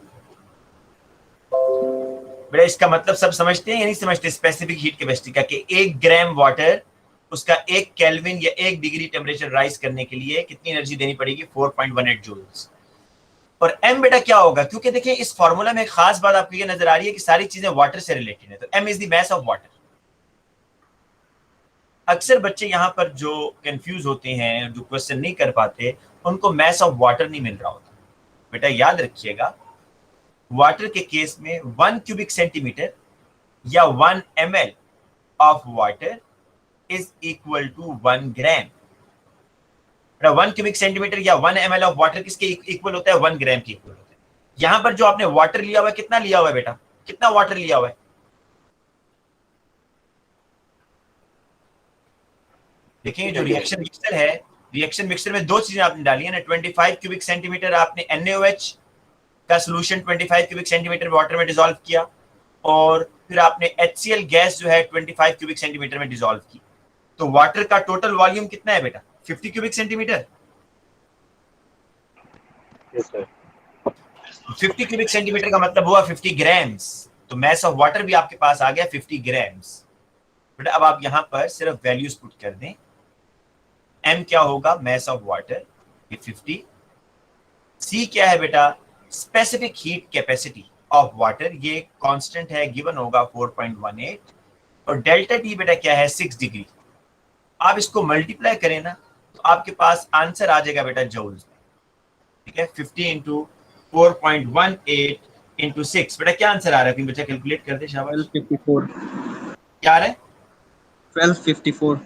बेटा इसका मतलब सब समझते हैं या नहीं समझते, स्पेसिफिक हीट कैपेसिटी का, कि 1 ग्राम वाटर उसका 1 केल्विन या 1 डिग्री टेम्परेचर राइज करने के लिए कितनी एनर्जी देनी पड़ेगी, 4.18 जूल्स। और एम बेटा क्या होगा, क्योंकि देखिए इस फॉर्मूला में एक खास बात आपको ये नजर आ रही है कि सारी चीजें वाटर से रिलेटेड है, तो M is the mass of water. अक्सर बच्चे यहाँ पर जो कंफ्यूज होते हैं, जो क्वेश्चन नहीं कर पाते, उनको मास ऑफ वाटर नहीं मिल रहा होता। बेटा याद रखिएगा, वाटर के केस में 1 क्यूबिक सेंटीमीटर या 1 ml of water is equal to 1 gram. 1 cubic centimetre या 1 ml ऑफ वाटर किसके इक्वल होता है, 1 ग्राम के इक्वल होता है। यहां पर जो आपने वाटर लिया हुआ है, कितना लिया हुआ है बेटा, कितना वाटर लिया हुआ है, देखिए जो रिएक्शन मिक्सर है, रिएक्शन मिक्सर में 2 चीजें आपने डाली है ना, 25 क्यूबिक सेंटीमीटर आपने NaOH का सोल्यूशन 25 क्यूबिक सेंटीमीटर वाटर में डिसॉल्व किया, और फिर आपने HCl गैस जो है 25 क्यूबिक सेंटीमीटर में डिसॉल्व की। तो वाटर का टोटल वॉल्यूम कितना है बेटा, 50 क्यूबिक सेंटीमीटर। 50 क्यूबिक सेंटीमीटर का मतलब हुआ 50 ग्राम्स। तो मास ऑफ वाटर भी आपके पास आ गया 50 ग्राम्स। बेटा अब आप यहां पर सिर्फ वैल्यूज पुट कर दें, m क्या होगा, मास ऑफ वाटर ये 50, c क्या है बेटा, specific heat capacity of water, ये कांस्टेंट है, गिवन होगा 4.18, और डेल्टा टी बेटा क्या है, 6 डिग्री। आप इसको मल्टीप्लाई करें ना तो आपके पास आंसर आ जाएगा बेटा जूल्स में, ठीक है। 50 इंटू 4.18 इंटू 6, बेटा क्या आंसर आ रहा है, बच्चा कैलकुलेट कर दे, शाबाश। 1254 क्या आ रहा है, 1254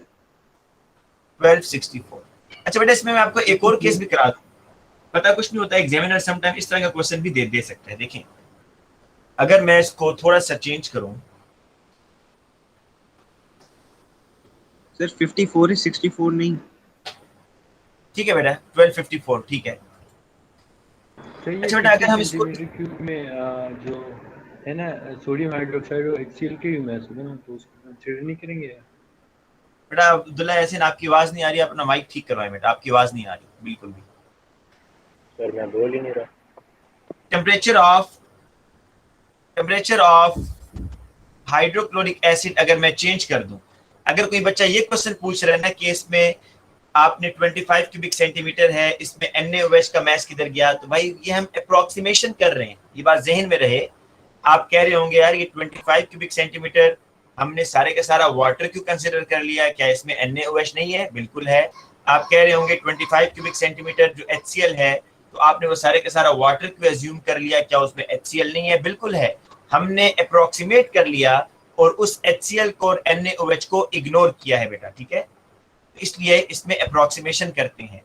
1264। अच्छा बेटा इसमें मैं आपको एक और केस भी करा दूं, पता कुछ नहीं होता, एग्जामिनर समटाइम इस तरह का क्वेश्चन भी दे सकता है। देखें अगर मैं इसको थोड़ा सा चेंज करूं, सर 54 है 64 नहीं। ठीक है बेटा 1254, ठीक है। अच्छा बेटा अगर हम इसको क्यूब में जो है ना सोडियम हाइड्रोक्साइड और HCl के भी मास होगा ना, तो उसको कंसीडर नहीं करेंगे। बेटा अब्दुल्ला यासीन आपकी आवाज नहीं आ रही, अपना माइक ठीक करवाएं बेटा, आपकी आवाज नहीं आ रही बिल्कुल भी। सर मैं बोल ही नहीं रहा। टेम्परेचर ऑफ हाइड्रोक्लोरिक एसिड अगर मैं चेंज कर दूं, अगर कोई बच्चा ये क्वेश्चन पूछ रहा है ना कि इसमें आपने 25 क्यूबिक सेंटीमीटर है, इसमें NaOH का मास किधर गया, तो भाई ये हम अप्रोक्सीमेशन कर रहे हैं, ये बात जहन में रहे। आप कह रहे होंगे यार ये 25 क्यूबिक सेंटीमीटर हमने सारे का सारा वाटर क्यों कंसीडर कर लिया, क्या इसमें NaOH नहीं है, बिल्कुल है। आप कह रहे होंगे 25 क्यूबिक सेंटीमीटर जो HCl है, तो आपने वो सारे का सारा वाटर क्यों एज्यूम कर लिया, क्या उसमें HCl नहीं है, बिल्कुल है। हमने अप्रोक्सीमेट कर लिया और उस HCl को और NaOH को इग्नोर किया है बेटा, ठीक है। इसलिए इसमें अप्रोक्सीमेशन करते हैं।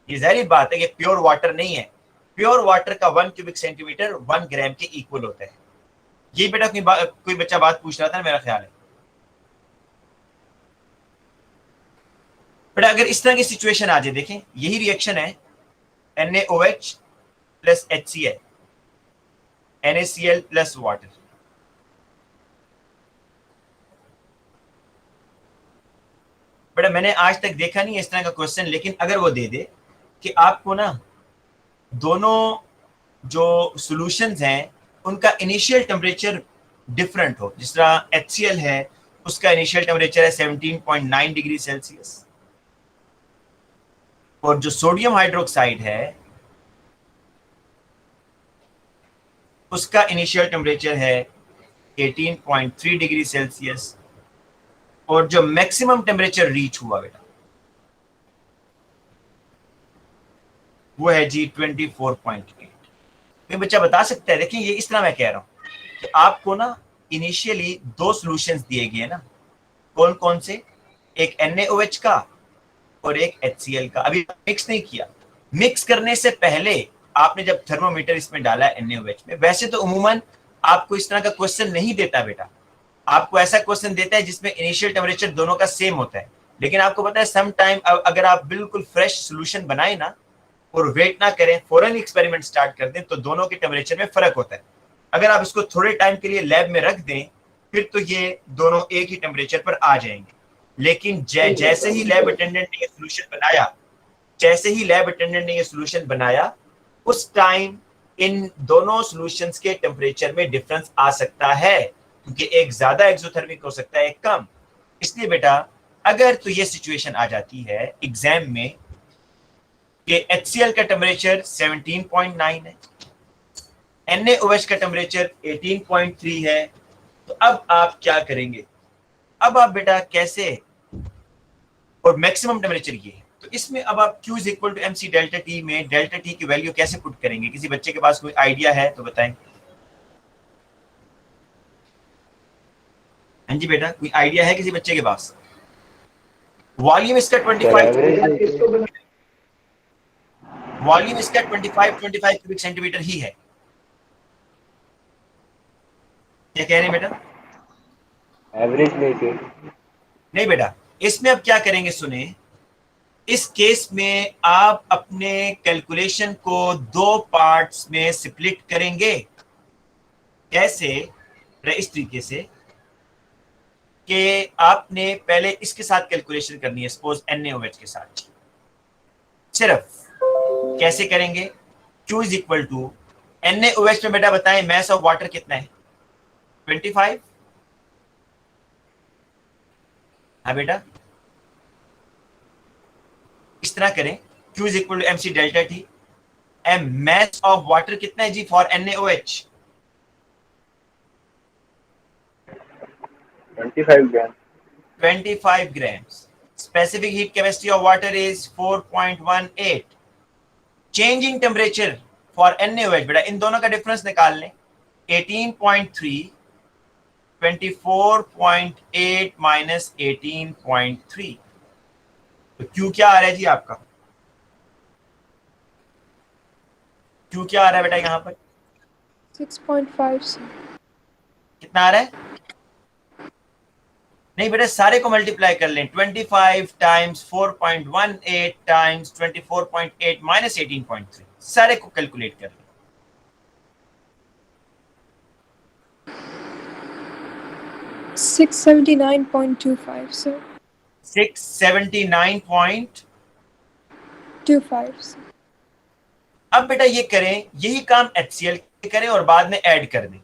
ये जाहिर बात है कि प्योर वाटर नहीं है, प्योर वाटर का 1 क्यूबिक सेंटीमीटर 1 ग्राम के इक्वल होता है। ये बेटा कोई बच्चा बात पूछ रहा था ना, मेरा ख्याल है बेटा। अगर इस तरह की सिचुएशन आ जाए, देखें यही रिएक्शन है, NaOH plus HCl, NaCl plus water. बेटा मैंने आज तक देखा नहीं है इस तरह का क्वेश्चन, लेकिन अगर वो दे दे कि आपको ना दोनों जो सॉल्यूशंस हैं उनका इनिशियल टेम्परेचर डिफरेंट हो, जिस तरह HCl है उसका इनिशियल टेम्परेचर है 17.9 डिग्री सेल्सियस, और जो सोडियम हाइड्रोक्साइड है उसका इनिशियल टेम्परेचर है 18.3 डिग्री सेल्सियस, और जो मैक्सिमम टेम्परेचर रीच हुआ बेटा वो है जी 24.8। तो बच्चा बता सकता है, देखिए ये इस तरह मैं कह रहा हूं कि आपको ना इनिशियली दो सॉल्यूशंस दिए गए ना, कौन कौन से, एक NaOH का और एक HCl का। अभी मिक्स नहीं किया, मिक्स करने से पहले आपने जब थर्मोमीटर इसमें डाला है NaOH में, वैसे तो उमूमन आपको इस तरह का क्वेश्चन नहीं देता बेटा, आपको ऐसा क्वेश्चन देता है जिसमें इनिशियल टेम्परेचर दोनों का सेम होता है। लेकिन आपको पता है सम टाइम अगर आप बिल्कुल फ्रेश सोल्यूशन बनाए ना और वेट ना करें, फौरन एक्सपेरिमेंट स्टार्ट कर दें, तो दोनों के टेम्परेचर में फर्क होता है। अगर आप इसको थोड़े टाइम के लिए लैब में रख दें फिर तो ये दोनों एक ही टेम्परेचर पर आ जाएंगे। लेकिन जैसे ही लैब अटेंडेंट ने ये सोल्यूशन बनाया, जैसे ही लैब अटेंडेंट ने ये सोल्यूशन बनाया, उस टाइम इन दोनों सॉल्यूशंस के टेम्परेचर में डिफरेंस आ सकता है, क्योंकि एक ज्यादा एक्सोथर्मिक हो सकता है, एक कम। इसलिए बेटा अगर तो ये सिचुएशन आ जाती है एग्जाम में कि HCl का टेम्परेचर 17.9 है, NaOH का टेम्परेचर 18.3 है, तो अब आप क्या करेंगे? अब आप बेटा कैसे, और मैक्सिमम टेम्परेचर ये है, तो इसमें अब आप Q = MC डेल्टा T में डेल्टा T की वैल्यू कैसे पुट करेंगे? किसी बच्चे के पास कोई आइडिया है तो बताएं। हाँ जी बेटा, कोई आइडिया है किसी बच्चे के पास? वॉल्यूम इसका 25 क्यूबिक सेंटीमीटर ही है। क्या कह रहे हैं बेटा? एवरेज लेके नहीं बेटा, इसमें अब क्या करेंगे सुने, इस केस में आप अपने कैलकुलेशन को दो पार्ट्स में स्प्लिट करेंगे। कैसे? इस तरीके से कि आपने पहले इसके साथ कैलकुलेशन करनी है, सपोज NaOH के साथ। सिर्फ कैसे करेंगे? Q = NaOH में बेटा बताएं मैस ऑफ वाटर कितना है? 25। हाँ बेटा, इस तरह करें, Q = MC delta T, mass of water कितना है जी for NaOH? 25 gram 25 grams. Specific heat capacity of water is 4.18. Changing temperature for NaOH बेटा इन दोनों का डिफरेंस निकाल लें, 18.3 24.8 माइनस 18.3, तो Q क्या आ रहा है जी आपका? Q क्या आ रहा है बेटा यहाँ पर? 6.5 से कितना आ रहा है? नहीं बेटा, सारे को मल्टीप्लाई कर लें, 25 टाइम्स 4.18 टाइम्स 24.8 माइनस 18.3, सारे को कैलकुलेट कर लें। 679.25 sir. 679.25। sir. अब बेटा ये करें, यही काम HCl के करें और बाद में ऐड कर दें।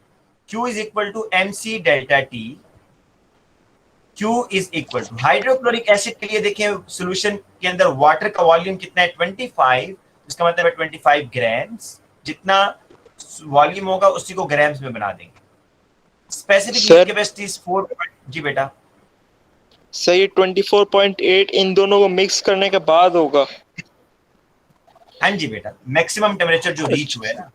Q = MC delta T। Q = hydrochloric acid के लिए देखें सॉल्यूशन के अंदर वाटर का वॉल्यूम कितना है? 25। इसका मतलब है 25 ग्राम्स, जितना वॉल्यूम होगा उसी को ग्राम्स में बना देंगे। Specific heat capacity is 4। जी बेटा सर ये 24.8 इन दोनों को मिक्स करने के बाद होगा? हाँ जी बेटा, मैक्सिमम टेम्परेचर जो रीच हुआ है ना,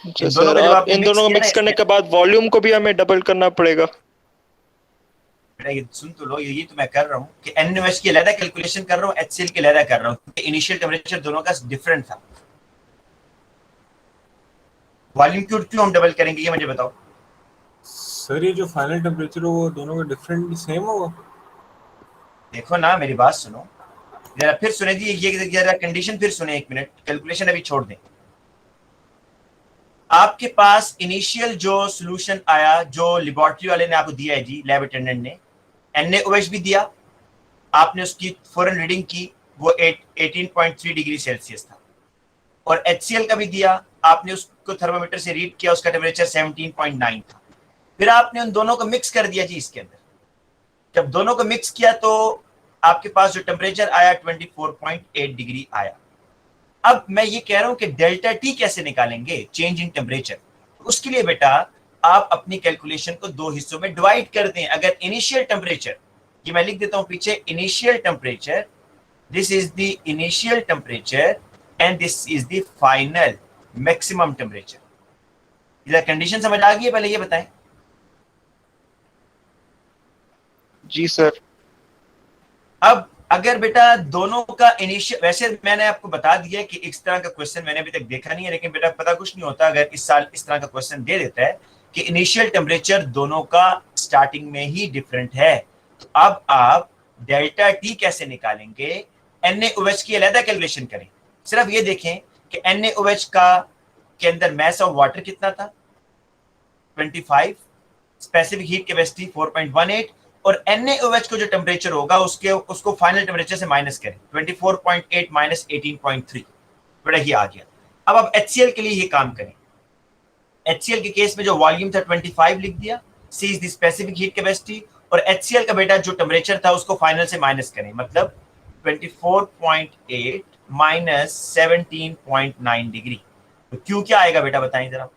अच्छा सर, आप इन दोनों को मिक्स करने के बाद वॉल्यूम को भी हमें डबल करना पड़ेगा? बेटा ये सुन तो लो, यही तो मैं कर रहा हूँ कि NaOH की अलग कैलकुलेशन कर रहा हूँ, HCl की अलग कर रहा हूँ, क्योंकि इनिशियल टेम्परेचर दोनों का डिफरेंट था। वॉल्यूम क्यों हम डबल करेंगे ये मुझे बताओ। सर ये जो फाइनल टेम्परेचर हो वो दोनों का डिफरेंट सेम होगा? देखो ना मेरी बात सुनो जरा, फिर सुने जी, ये जरा कंडीशन फिर सुने, एक मिनट, कैलकुलेशन अभी छोड़ दें। आपके पास इनिशियल जो सॉल्यूशन आया, जो लेबोरेटरी वाले ने आपको दिया है जी, लैब अटेंडेंट ने, NaOH भी दिया, आपने उसकी फौरन रीडिंग की, वो 18.3 डिग्री सेल्सियस था, और HCl का भी दिया, आपने उसको थर्मोमीटर से रीड किया, उसका टेम्परेचर 17.9 था। फिर आपने उन दोनों को मिक्स कर दिया जी इसके अंदर। जब दोनों को मिक्स किया तो आपके पास जो टेम्परेचर आया 24.8 डिग्री आया। अब मैं ये कह रहा हूं कि डेल्टा T कैसे निकालेंगे, चेंज इन टेम्परेचर। उसके लिए बेटा आप अपनी कैलकुलेशन को दो हिस्सों में डिवाइड कर दें। अगर इनिशियल टेम्परेचर, ये मैं लिख देता हूं पीछे, initial temperature, this is the initial temperature and this is the final maximum temperature. इधर कंडीशन समझ आ गई है? पहले ये बताएं। जी सर। अब अगर बेटा दोनों का इनिशियल, वैसे मैंने आपको बता दिया कि इस तरह का क्वेश्चन मैंने अभी तक देखा नहीं है, लेकिन बेटा पता कुछ नहीं होता अगर इस साल इस तरह का क्वेश्चन दे देता है कि इनिशियल टेम्परेचर दोनों का स्टार्टिंग में ही डिफरेंट है, तो अब आप डेल्टा टी कैसे निकालेंगे? NaOH की अलग कैलकुलेशन करें। सिर्फ ये देखें कि NaOH का के अंदर मास ऑफ वाटर कितना था, 25, स्पेसिफिक हीट कैपेसिटी 4.18, और NaOH को जो टेम्परेचर होगा उसको फाइनल टेम्परेचर से माइनस करें, 24.8 माइनस 18.3, बड़ा ही आ गया। अब आप HCl के लिए ये काम करें। HCl के केस में जो वॉल्यूम था 25 लिख दिया, C is the specific heat capacity, और HCl का बेटा जो टेम्परेचर था उसको फाइनल से माइनस करें, मतलब 24.8 माइनस 17.9 डिग्री। तो क्यू क्या आएगा बेटा बताएं जरा?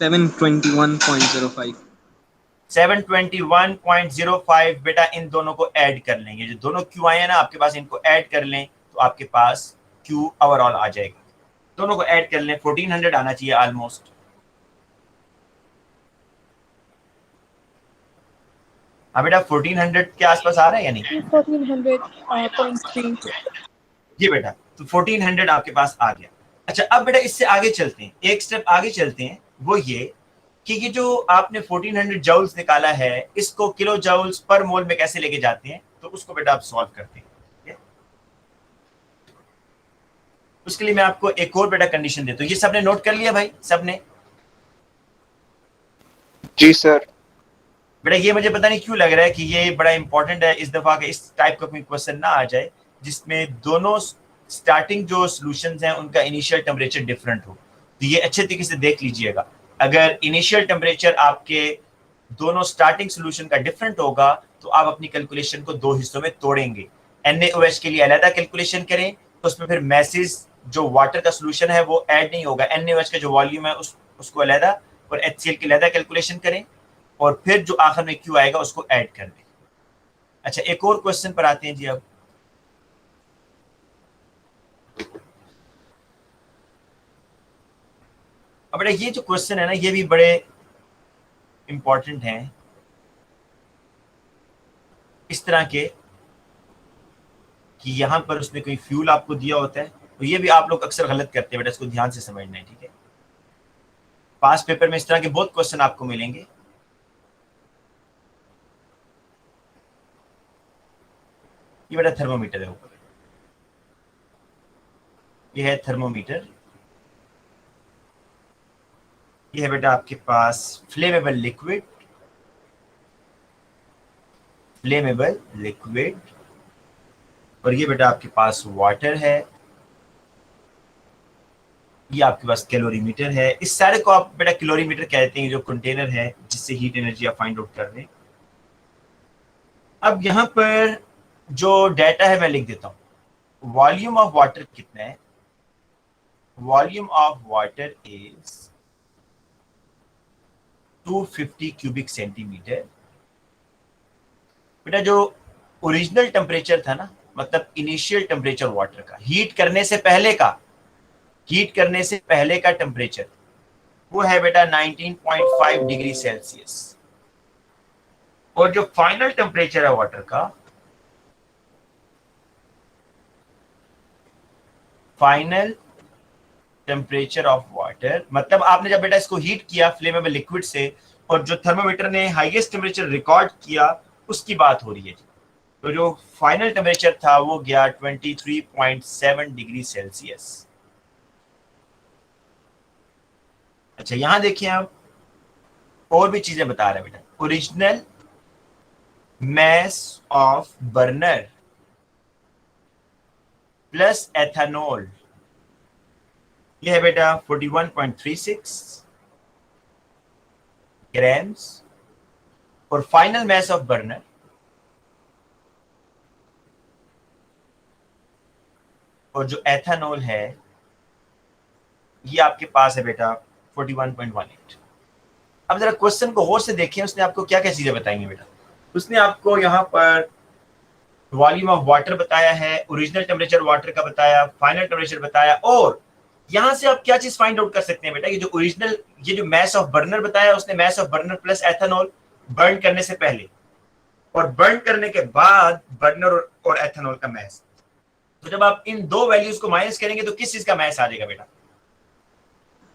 721.05। 721.05 बेटा इन दोनों को ऐड कर लेंगे, जो दोनों क्यू आए हैं ना आपके पास, इनको ऐड कर लें तो आपके पास क्यू ओवरऑल आ जाएगा। दोनों को ऐड कर लें, 1400 आना चाहिए ऑलमोस्ट। हाँ बेटा 1400 के आसपास आ रहा है या नहीं? 1400.3. जी बेटा, तो 1400 आपके पास आ गया। अच्छा अब बेटा इससे आगे चलते हैं, एक स्टेप आगे चलते हैं, वो ये कि ये जो आपने 1400 जूल्स निकाला है इसको किलो जूल्स पर मोल में कैसे लेके जाते हैं, तो उसको बेटा आप सॉल्व करते हैं। उसके लिए मैं आपको एक और बेटा कंडीशन देता हूँ। ये सबने नोट कर लिया भाई? सबने? जी सर। बेटा ये मुझे पता नहीं क्यों लग रहा है कि ये बड़ा इंपॉर्टेंट है इस दफा के, इस टाइप का कोई क्वेश्चन ना आ जाए जिसमें दोनों स्टार्टिंग जो सॉल्यूशंस हैं उनका इनिशियल टेम्परेचर डिफरेंट हो। तो ये अच्छे तरीके से देख लीजिएगा, अगर इनिशियल टेम्परेचर आपके दोनों स्टार्टिंग सॉल्यूशन का डिफरेंट होगा तो आप अपनी कैलकुलेशन को दो हिस्सों में तोड़ेंगे। NaOH के लिए अलग कैलकुलेशन करें, तो उसमें फिर मैसेज जो वाटर का सॉल्यूशन है वो ऐड नहीं होगा। NaOH का जो वॉल्यूम है उसको अलग, और HCl की अलग कैलकुलेशन करें, और फिर जो आखिर में क्यू आएगा उसको ऐड कर दें। अच्छा एक और क्वेश्चन पर आते हैं जी। अब बेटा ये जो क्वेश्चन है ना ये भी बड़े इंपॉर्टेंट हैं इस तरह के कि यहां पर उसने कोई फ्यूल आपको दिया होता है, तो ये भी आप लोग अक्सर गलत करते हैं बेटा, इसको ध्यान से समझना है, ठीक है? पास पेपर में इस तरह के बहुत क्वेश्चन आपको मिलेंगे। ये बेटा थर्मोमीटर है ऊपर, ये है थर्मोमीटर। ये है बेटा आपके पास फ्लेमेबल लिक्विड, फ्लेमेबल लिक्विड, और ये बेटा आपके पास वाटर है, ये आपके पास कैलोरीमीटर है। इस सारे को आप बेटा कैलोरीमीटर कहते हैं, जो कंटेनर है जिससे हीट एनर्जी आप फाइंड आउट कर रहे हैं। अब यहां पर जो डाटा है मैं लिख देता हूं। वॉल्यूम ऑफ वाटर कितना है? Volume of water is 250 cubic centimetre. बेटा जो ओरिजिनल टेम्परेचर था ना, मतलब इनिशियल टेम्परेचर वाटर का, हीट करने से पहले का टेम्परेचर, वो है बेटा 19.5 डिग्री सेल्सियस, और जो फाइनल टेम्परेचर है वाटर का, फाइनल टेम्परेचर ऑफ वाटर, मतलब आपने जब बेटा इसको हीट किया फ्लेमेबल लिक्विड से, और जो थर्मोमीटर ने हाईएस्ट टेम्परेचर रिकॉर्ड किया उसकी बात हो रही है। तो जो फाइनल टेम्परेचर था वो गया 23.7 डिग्री सेल्सियस। अच्छा यहां देखिए आप, और भी चीजें बता रहे हैं बेटा। Original mass of burner plus ethanol, यह है बेटा 41.36 ग्राम्स, और फाइनल मास ऑफ बर्नर और जो एथेनॉल है ये आपके पास है बेटा 41.18। अब जरा क्वेश्चन को गौर से देखें, उसने आपको क्या क्या चीजें बताई हैं बेटा। उसने आपको यहाँ पर वॉल्यूम ऑफ वाटर बताया है, ओरिजिनल टेम्परेचर वाटर का बताया, फाइनल टेम्परेचर बताया, और यहां से आप क्या चीज फाइंड आउट कर सकते हैं बेटा, ये जो ओरिजिनल, ये जो मैस ऑफ बर्नर बताया उसने, mass of burner plus ethanol burn करने से पहले और बर्न करने के बाद बर्नर और एथेनॉल का मैस। तो जब आप इन दो वैल्यूज को माइनस करेंगे तो किस चीज का मैस आ जाएगा बेटा?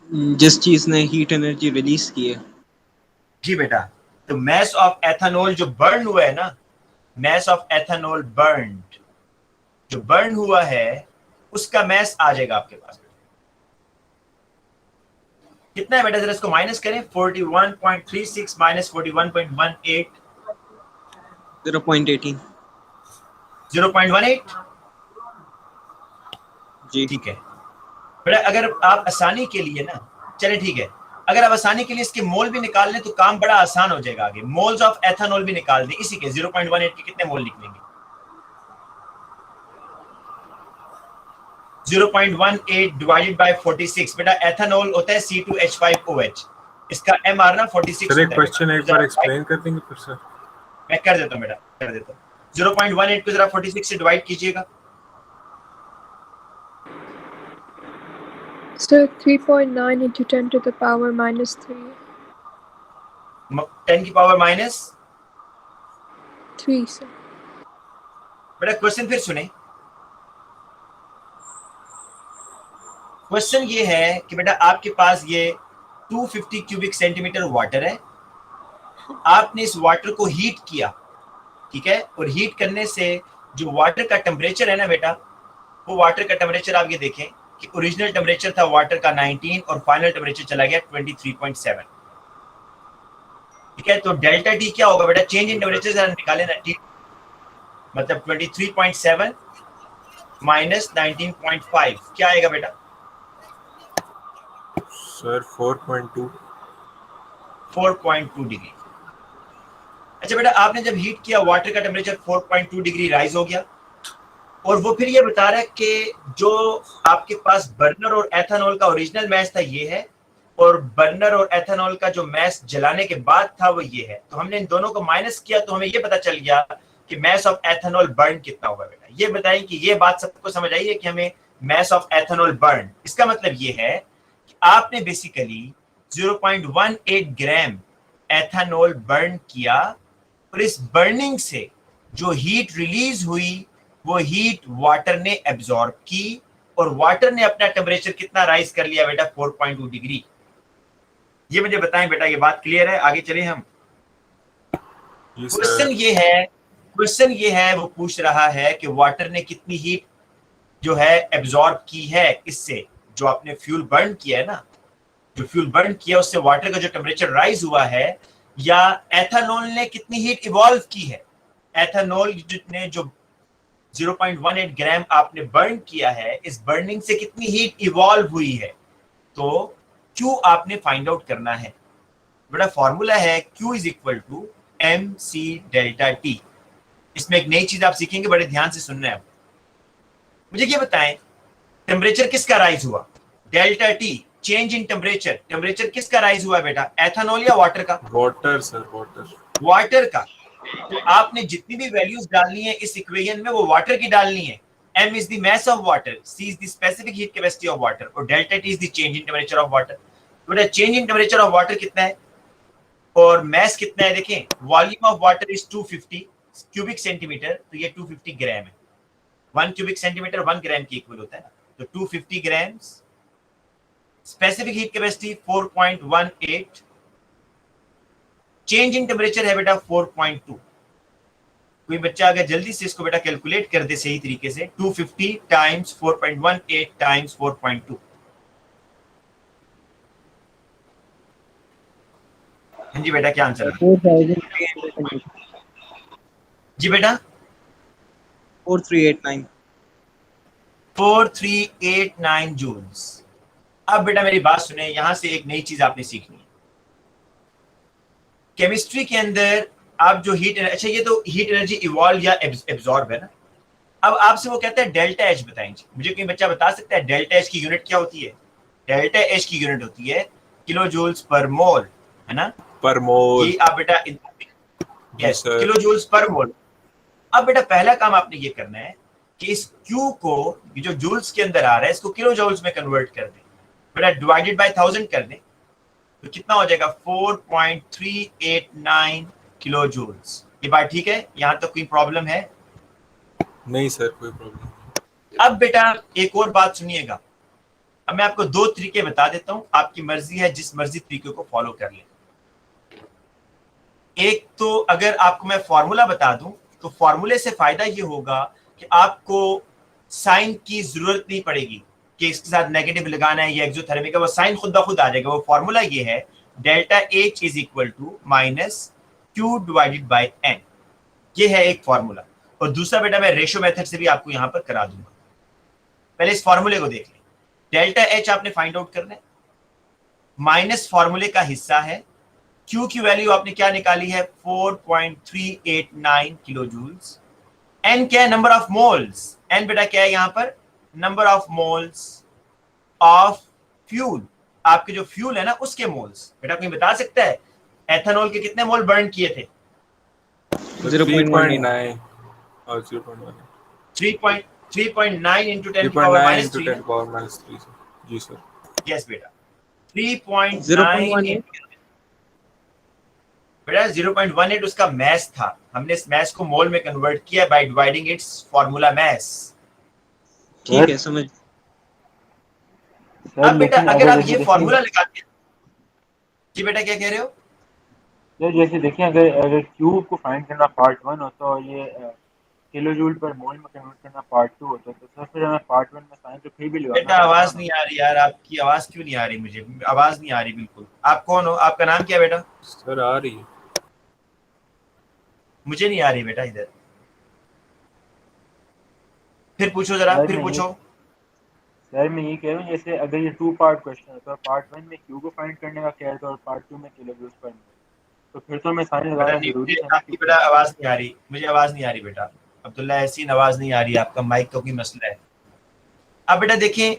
जिस चीज ने हीट एनर्जी रिलीज की है। जी बेटा, तो मैस ऑफ एथेनॉल जो बर्न हुआ है ना, मैस ऑफ एथेनॉल बर्न, जो बर्न हुआ है उसका मैस आ जाएगा आपके पास। कितना है बेटा, जरा इसको माइनस करें। 41.36 माइनस 41.18 0.18 0.18। जी ठीक है बेटा, अगर आप आसानी के लिए ना, चले ठीक है, अगर आप आसानी के लिए इसके मोल भी निकाल लें तो काम बड़ा आसान हो जाएगा। आगे मोल्स ऑफ एथेनॉल भी निकाल दें इसी के, 0.18 के कितने मोल निकलेंगे? 0.18 डिवाइडेड बाय 46 बेटा, एथेनॉल होता है C2H5OH, इसका MR ना 46 सर एक होता है क्वेश्चन एक बेटा। बार एक्सप्लेन कर देंगे फिर सर? मैं कर देता हूं बेटा, कर देता हूं। 0.18 को जरा 46 से डिवाइड कीजिएगा। Sir, 3.9 into 10 to the power minus 3. 10 की पावर माइनस 3, sir. बेटा क्वेश्चन फिर सुने। क्वेश्चन ये है कि बेटा आपके पास ये 250 क्यूबिक सेंटीमीटर वाटर है, आपने इस वाटर को हीट किया, ठीक है, और हीट करने से जो वाटर का टेम्परेचर है ना बेटा, वो वाटर का टेम्परेचर आप ये देखें कि ओरिजिनल टेम्परेचर था वाटर का 19 और फाइनल टेम्परेचर चला गया 23.7। ठीक है, तो डेल्टा टी क्या होगा बेटा? चेंज इन टेम्परेचर जरा निकाले ना, टी मतलब 23.7 माइनस 19.5 क्या आएगा बेटा? Sir 4.2 degree. अच्छा बेटा, आपने जब हीट किया वाटर का टेम्परेचर 4.2 डिग्री राइज हो गया, और वो फिर ये बता रहा है कि जो आपके पास बर्नर और एथेनॉल का ओरिजिनल मैस था ये है, और बर्नर और एथेनॉल का जो मैस जलाने के बाद था वो ये है। तो हमने इन दोनों को माइनस किया तो हमें ये पता चल गया कि मैस ऑफ एथेनॉल बर्न कितना होगा बेटा। ये बताएं कि ये बात सबको समझ आई है कि हमें मैस ऑफ एथेनॉल बर्न, इसका मतलब ये है कि आपने बेसिकली 0.18 ग्राम एथेनॉल बर्न किया, और इस बर्निंग से जो हीट रिलीज हुई वो हीट वाटर ने एब्जॉर्ब की, और वाटर ने अपना टेम्परेचर कितना राइज कर लिया बेटा? 4.2 डिग्री। ये मुझे बताएं बेटा, ये बात क्लियर है? आगे चले हम। क्वेश्चन ये है वो पूछ रहा है कि वाटर ने कितनी हीट जो है एब्जॉर्ब की है इससे, जो आपने फ्यूल बर्न किया है ना, जो फ्यूल बर्न किया उससे वाटर का जो टेम्परेचर राइज हुआ है, या एथेनॉल ने कितनी हीट इवॉल्व की है? एथेनॉल ने जो 0.18 ग्राम आपने बर्न किया है, इस बर्निंग से कितनी हीट इवॉल्व हुई है? तो Q आपने फाइंड आउट करना है बेटा। फॉर्मूला है Q is equal to MC delta T। इसमें एक नई चीज आप सीखेंगे, बड़े ध्यान से सुनना है। मुझे ये बताएं, टेम्परेचर किसका राइज हुआ? Delta T, change in temperature. Temperature किसका राइज हुआ बेटा? एथेनॉल या वाटर का? Water sir, water. वाटर का। तो आपने जितनी भी वैल्यूज डालनी है इस इक्वेशन में वो वाटर की डालनी है। M is the mass of water, C is the specific heat capacity of water, और delta T is the change in temperature of water। तो बेटा change in temperature of water कितना है और मैस कितना है? देखें, volume of water is 250 cubic centimetre, तो ये 250 ग्राम है। 1 क्यूबिक सेंटीमीटर 1 ग्राम की इक्वल होता है ना, तो 250 gram. Specific heat capacity 4.18, change in temperature है बेटा 4.2। कोई बच्चा अगर जल्दी से इसको बेटा कैलकुलेट कर दे सही तरीके से, 250 टाइम्स 4.18 टाइम्स 4.2, हाँ जी बेटा क्या आंसर है? 4389 जी बेटा 4389 4389 जूल्स। अब बेटा मेरी बात सुने, यहां से एक नई चीज आपने सीखनी है केमिस्ट्री के अंदर। आप जो हीट, अच्छा ये तो हीट एनर्जी इवॉल्व या एब्जॉर्ब है ना। अब आपसे वो कहता है डेल्टा एच बताएं। मुझे कोई बच्चा बता सकता है डेल्टा एच की यूनिट क्या होती है? डेल्टा एच की यूनिट होती है किलो जूल्स पर मोल, है ना। पर मोल। ये आप बेटा yes sir. Kilo joules per मोल। अब बेटा पहला काम आपने ये करना है कि इस Q को ये जो जूल्स के अंदर आ रहा है इसको किलो जूल्स में कन्वर्ट कर दें। बेटा डिवाइडेड बाय 1000 कर दें तो कितना हो जाएगा 4.389 किलो जूल्स। ये बात ठीक है, यहां तक कोई प्रॉब्लम है? नहीं सर, कोई प्रॉब्लम नहीं। अब बेटा एक और बात सुनिएगा, अब मैं आपको दो तरीके बता देता हूं, आपकी मर्जी है जिस मर्जी तरीके को फॉलो कर लें। एक तो अगर आपको मैं फॉर्मूला बता दूं तो फॉर्मूले से फायदा ये होगा कि आपको साइन की जरूरत नहीं पड़ेगी कि इसके साथ नेगेटिव लगाना है, ये एक्सोथर्मिक है, वो साइन खुद ब खुद आ जाएगा। वो फॉर्मूला ये है delta H is equal to minus Q divided by N. ये है एक फॉर्मूला। और दूसरा बेटा मैं रेशो मेथड से भी आपको यहां पर करा दूंगा। पहले इस फॉर्मूले को देख लें। डेल्टा एच आपने फाइंड आउट करना है, माइनस फॉर्मूले का हिस्सा है, Q की वैल्यू आपने क्या निकाली है 4.389 किलो जूल्स। N क्या है? Number of moles. N बेटा क्या है यहां पर? Number of moles of fuel. आपके जो फ्यूल है ना उसके मोल्स। बेटा कोई बता सकता है एथेनॉल के कितने मोल बर्न किए थे? 3.9 और 0.1 3.9 into 10 to the 3.9 power minus into 3 10 power minus 3 sir. Ji sir. Yes बेटा 3.9 0.18 बेटा 0.18 उसका मैस था। हमने इस मैस को मोल में कन्वर्ट किया by dividing its formula mass. ठीक है, समझ। सर अब बेटा लेकिन अगर आप जैसे ये फॉर्मूला लगाते हैं, जी बेटा क्या कह रहे हो? सर जैसे देखिए अगर क्यूब को फाइंड करना पार्ट 1 होता और ये किलो जूल पर मोल में कन्वर्ट करना पार्ट 2 होता तो सर फिर हमें पार्ट 1 में साइन तो फिर भी लगाना बेटा आवाज नहीं आ रही यार, आपकी आवाज क्यों नहीं आ रही? मुझे आवाज नहीं आ रही बिल्कुल। आप कौन हो? आपका नाम क्या है बेटा? सर आ रही है। मुझे नहीं आ रही बेटा इधर। फिर पूछो जरा, फिर पूछो। सर मैं ये कह रहा हूँ जैसे अगर ये 2 पार्ट क्वेश्चन है तो पार्ट 1 में क्यू को फाइंड करने का क्या है और पार्ट 2 में किलो जूल पर तो फिर तो हमें साइन बेटा लगाना नहीं, जरूरी मुझे है ना आपकी बेटा आवाज नहीं आ रही, मुझे आवाज नहीं आ रही बेटा। अब्दुल्ला ऐसी आवाज नहीं आ रही, आपका माइक का कोई मसला है। अब बेटा देखें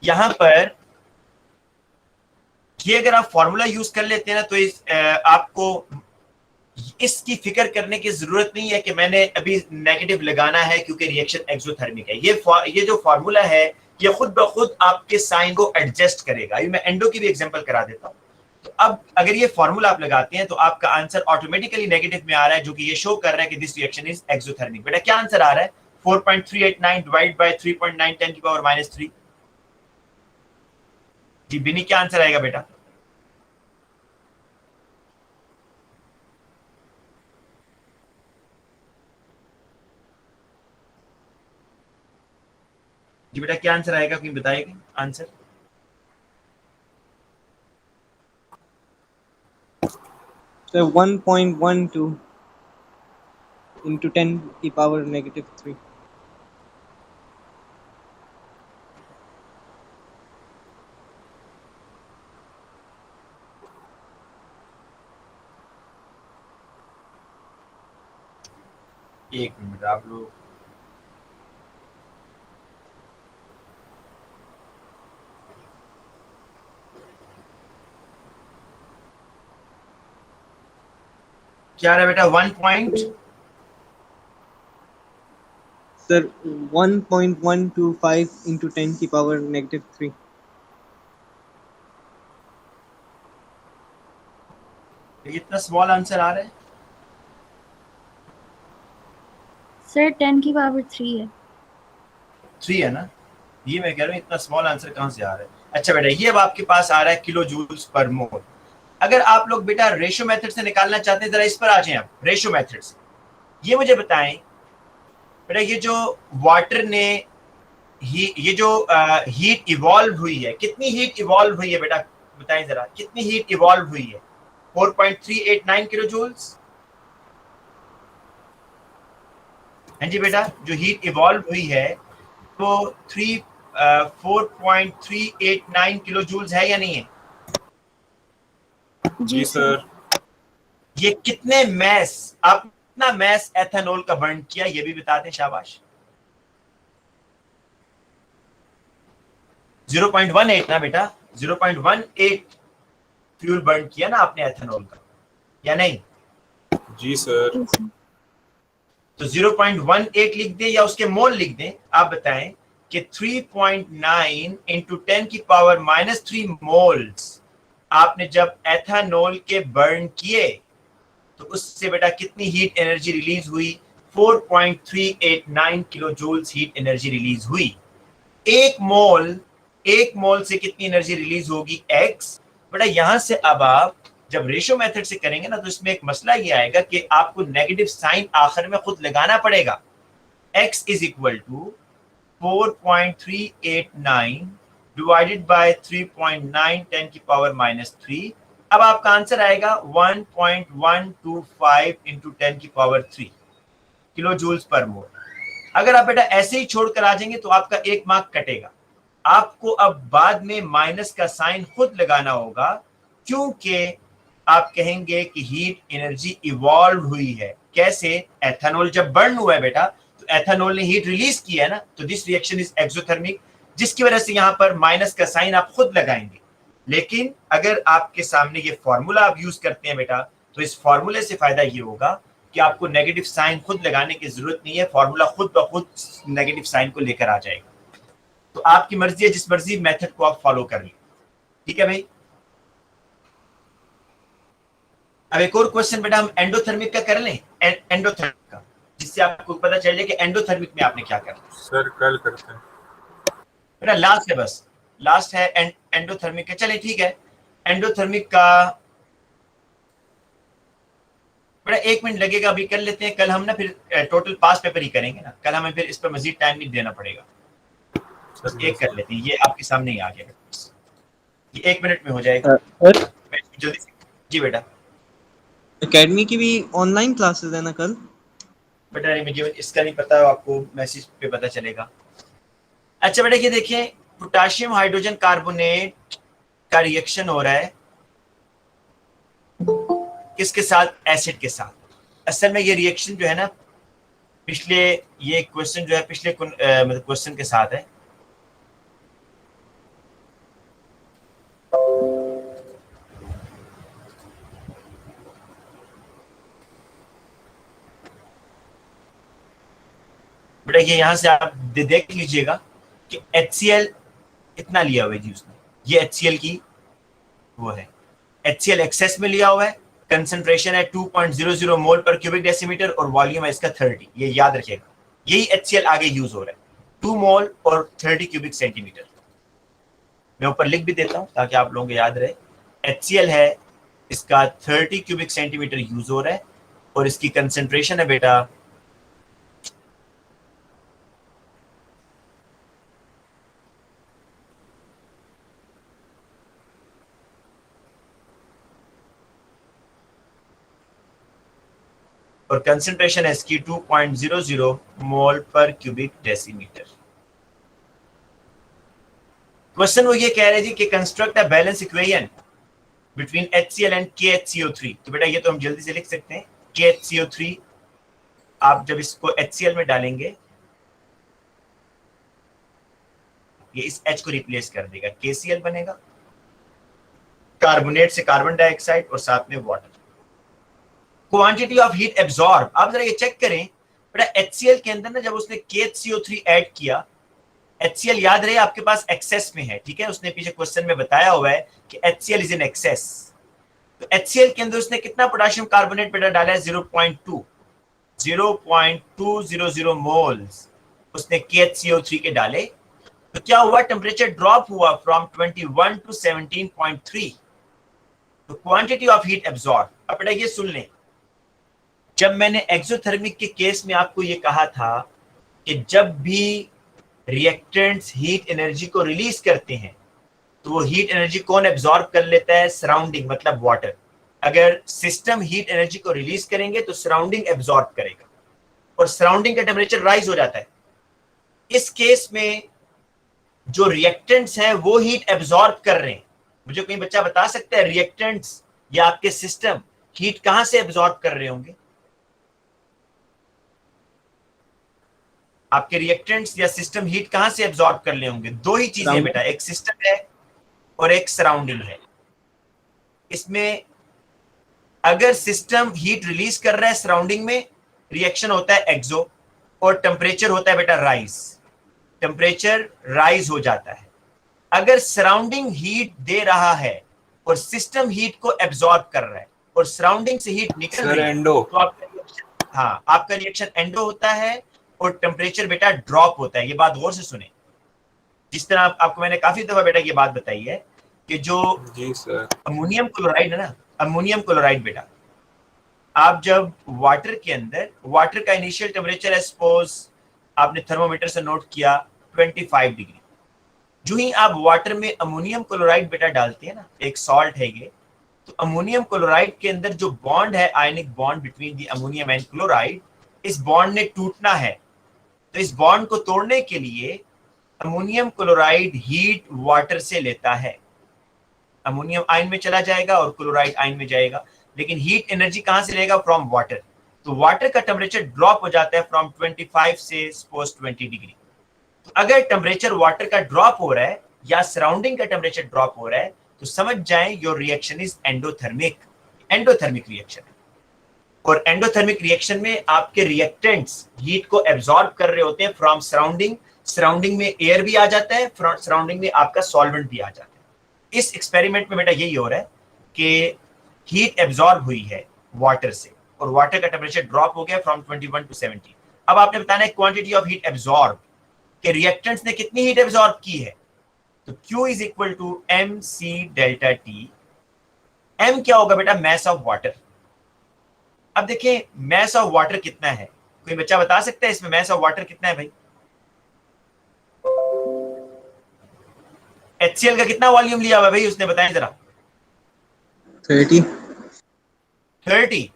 यहां पर ये अगर आप फॉर्मूला यूज कर लेते हैं ना तो आपको इसकी फिक्र करने की जरूरत नहीं है कि मैंने अभी नेगेटिव लगाना है क्योंकि रिएक्शन एक्सोथर्मिक है। ये जो फॉर्मूला है ये खुद ब खुद आपके साइन को एडजस्ट करेगा। अभी मैं एंडो की भी एग्जांपल करा देता हूं। तो अब अगर ये फॉर्मूला आप लगाते हैं तो आपका आंसर ऑटोमेटिकली नेगेटिव में आ रहा है, जो कि ये शो कर रहा है कि दिस रिएक्शन इज एक्सोथर्मिक। बेटा क्या आंसर आ रहा है? 4.389 डिवाइड बाय 3.9 10 की पावर माइनस 3। जी बिनी क्या आंसर आएगा बेटा? जी बेटा क्या आंसर आएगा, कोई बताएगा आंसर? So 1.12 into 10 की power negative 3. एक मिनट आप लोग क्या रहा बेटा? 1 पॉइंट Sir 1.125 into 10 की power negative 3. इतना स्मॉल आंसर आ रहा है? सर 10 की पावर 3 है। 3 है ना? ये मैं कह रहा हूँ इतना स्मॉल आंसर कहां से आ रहा है? अच्छा बेटा ये अब आपके पास आ रहा है किलो जूल्स पर मोल। अगर आप लोग बेटा रेशो मेथड से निकालना चाहते हैं, जरा इस पर आ जाएं आप रेशो मेथड से। ये मुझे बताएं बेटा ये जो वाटर ने ये जो हीट इवॉल्व हुई है, कितनी हीट इवॉल्व हुई है बेटा? बताएं जरा कितनी हीट इवॉल्व हुई है? 4.389 किलो जूल्स। हाँ जी बेटा जो हीट इवॉल्व हुई है तो 4.389 किलो जूल्स है या नहीं है? जी सर। ये कितने मैस, आप कितना मैस एथेनॉल का बर्न किया ये भी बता दें, शाबाश। 0.18 ना बेटा, 0.18 फ्यूल बर्न किया ना आपने एथेनॉल का, या नहीं? जी सर। तो 0.18 लिख दें या उसके मोल लिख दें, आप बताएं कि 3.9 इंटू 10 की पावर -3 मोल्स आपने जब एथेनॉल के बर्न किए तो उससे बेटा कितनी हीट एनर्जी रिलीज हुई? 4.389 kilo joules heat energy release हुई। एक मोल से कितनी एनर्जी रिलीज होगी? x। बेटा यहां से अब आप जब रेशियो मेथड से करेंगे ना तो इसमें एक मसला ये आएगा कि आपको नेगेटिव साइन आखिर में खुद लगाना पड़ेगा। x is equal to 4.389 divided by 3.9 10 की पावर -3। अब आपका आंसर आएगा 1.125 इंटू 10 की पावर 3 किलो जूल्स पर मोल। अगर आप बेटा ऐसे ही छोड़कर आ जाएंगे तो आपका 1 मार्क कटेगा। आपको अब बाद में माइनस का साइन खुद लगाना होगा, क्योंकि आप कहेंगे कि हीट एनर्जी इवॉल्व हुई है। कैसे? एथेनॉल जब बर्न हुआ है बेटा तो एथेनॉल ने हीट रिलीज किया है ना, तो दिस रिएक्शन इज एक्सोथर्मिक, जिसकी वजह से यहां पर माइनस का साइन आप खुद लगाएंगे। लेकिन अगर आपके सामने ये फॉर्मूला आप यूज करते हैं बेटा, तो इस फॉर्मूले से फायदा ये होगा कि आपको नेगेटिव साइन खुद लगाने की जरूरत नहीं है, फॉर्मूला खुद ब खुद नेगेटिव साइन को लेकर आ जाएगा। तो आपकी मर्जी है, जिस मर्जी मेथड को आप फॉलो कर लें। ठीक है भाई। अब एक और क्वेश्चन बेटा हम एंडोथर्मिक का कर लें, एंडोथर्मिक का, जिससे आपको पता चल जाए कि एंडोथर्मिक में आपने क्या करना। सर कल करते हैं बेटा लास्ट है, बस लास्ट है एंडोथर्मिक का। चले ठीक है, एंडोथर्मिक का बेटा 1 मिनट लगेगा, अभी कर लेते हैं। कल हम ना फिर टोटल पास पेपर ही करेंगे ना, कल हमें फिर इस पर मजीद टाइम नहीं देना पड़ेगा। सर। एक कर लेते हैं, ये आपके सामने ही आ गया, ये 1 मिनट में हो जाएगा। सर जल्दी से जी बेटा। एकेडमी की भी ऑनलाइन क्लासेस है ना कल? बेटा मुझे इसका नहीं पता, आपको मैसेज पे पता चलेगा। अच्छा बेटा ये देखिए, पोटाशियम हाइड्रोजन कार्बोनेट का रिएक्शन हो रहा है किसके साथ? एसिड के साथ। असल में ये रिएक्शन जो है ना, पिछले ये क्वेश्चन जो है पिछले मतलब क्वेश्चन के साथ है। बेटा ये यहां से आप देख लीजिएगा कि HCl इतना लिया हुआ है जी उसने, ये HCl की वो है, HCl एक्सेस में लिया हुआ है, कंसंट्रेशन है 2.00 मोल पर क्यूबिक डेसीमीटर और वॉल्यूम है इसका 30। ये याद रखिएगा, यही HCl आगे यूज हो रहा है, 2 मोल और 30 क्यूबिक सेंटीमीटर। मैं ऊपर लिख भी देता हूं ताकि आप लोगों को याद रहे। HCl है, इसका 30 क्यूबिक सेंटीमीटर यूज हो रहा है और इसकी कंसंट्रेशन है बेटा और कंसंट्रेशन है इसकी 2.00 मोल पर क्यूबिक डेसीमीटर। क्वेश्चन वो ये कह रहे जी कि construct a balance equation between HCl and KHCO3। तो बेटा ये तो हम जल्दी से लिख सकते हैं, KHCO3 आप जब इसको HCl में डालेंगे ये इस H को रिप्लेस कर देगा, KCl बनेगा, कार्बोनेट से कार्बन डाइऑक्साइड और साथ में water. Quantity of heat absorb, आप जरा ये चेक करें बेटा, HCl के अंदर ना जब उसने KHCO3 ऐड किया, HCl याद रहे आपके पास एक्सेस में है, ठीक है, उसने पीछे क्वेश्चन में बताया हुआ है कि HCl इज इन एक्सेस। तो HCl के अंदर उसने कितना पोटेशियम कार्बोनेट बेटा डाला है? 0.200 मोल्स उसने KHCO3 के डाले। तो क्या हुआ? टेम्परेचर ड्रॉप हुआ फ्रॉम 21 टू 17.3। तो क्वांटिटी ऑफ हीट एब्जॉर्ब, अब बेटा ये सुन लें, जब मैंने एक्सोथर्मिक के केस में आपको ये कहा था कि जब भी रिएक्टेंट्स हीट एनर्जी को रिलीज करते हैं तो वो हीट एनर्जी कौन एब्जॉर्ब कर लेता है? सराउंडिंग, मतलब वाटर। अगर सिस्टम हीट एनर्जी को रिलीज करेंगे तो सराउंडिंग एब्जॉर्ब करेगा और सराउंडिंग का टेम्परेचर राइज हो जाता है। इस केस में जो रिएक्टेंट्स हैं वो हीट एब्जॉर्ब कर रहे हैं। मुझे कोई बच्चा बता सकता है रिएक्टेंट्स या आपके सिस्टम हीट कहां से एब्जॉर्ब कर रहे होंगे? आपके रिएक्टेंट्स या सिस्टम हीट कहां से एब्जॉर्ब कर ले होंगे? दो ही चीजें बेटा, एक सिस्टम है और एक सराउंडिंग है। इसमें अगर सिस्टम हीट रिलीज कर रहा है सराउंडिंग में, रिएक्शन होता है एक्सो, और टेम्परेचर होता है बेटा राइज, टेम्परेचर राइज हो जाता है। अगर सराउंडिंग हीट दे रहा है और सिस्टम हीट को एब्जॉर्ब कर रहा है और सराउंडिंग से हीट निकल सर रही है, एंडो। तो आपका रिएक्शन एंडो होता है और टेम्परेचर बेटा ड्रॉप होता है। ये बात गौर से सुने। जिस तरह आपको मैंने काफी दफा बेटा ये बात बताई है कि जो जी सर। अमोनियम क्लोराइड है ना, अमोनियम क्लोराइड बेटा, आप जब वाटर के अंदर, वाटर का इनिशियल टेम्परेचर है सपोज आपने थर्मोमीटर से नोट किया 25 डिग्री, जो ही आप वाटर में अमोनियम क्लोराइड बेटा डालते हैं ना, एक सॉल्ट है ये, तो अमोनियम क्लोराइड के अंदर जो बॉन्ड है, ionic bond between the ammonium and chloride, इस बॉन्ड ने टूटना है। तो इस बॉन्ड को तोड़ने के लिए अमोनियम क्लोराइड हीट वाटर से लेता है। अमोनियम आयन में चला जाएगा और क्लोराइड आयन में जाएगा, लेकिन हीट एनर्जी कहां से लेगा? From water. तो वाटर का टेम्परेचर ड्रॉप हो जाता है फ्रॉम 25 से सपोज 20 डिग्री। तो अगर टेम्परेचर वाटर का ड्रॉप हो रहा है या सराउंडिंग का टेम्परेचर ड्रॉप हो रहा है, तो समझ जाएं your reaction is endothermic, endothermic reaction. और एंडोथर्मिक रिएक्शन में आपके रिएक्टेंट्स हीट को एब्जॉर्ब कर रहे होते हैं फ्रॉम सराउंडिंग, सराउंडिंग में एयर भी आ जाता है, सराउंडिंग में आपका सॉल्वेंट भी आ जाता है। इस एक्सपेरिमेंट में बेटा यही हो रहा है कि हीट एब्जॉर्ब हुई है वाटर से और वाटर का टेम्परेचर ड्रॉप हो गया फ्रॉम 21 टू 17। अब आपने बताना है क्वांटिटी ऑफ हीट एब्जॉर्ब, कि रिएक्टेंट्स ने कितनी हीट एब्जॉर्ब की है। तो Q is equal to MC delta T। M क्या होगा बेटा? Mass of water. अब देखिए मैस ऑफ वाटर कितना है, कोई बच्चा बता सकता है इसमें मैस ऑफ वाटर कितना है भाई? HCl का कितना वॉल्यूम लिया हुआ भाई उसने, बताएं जरा। 30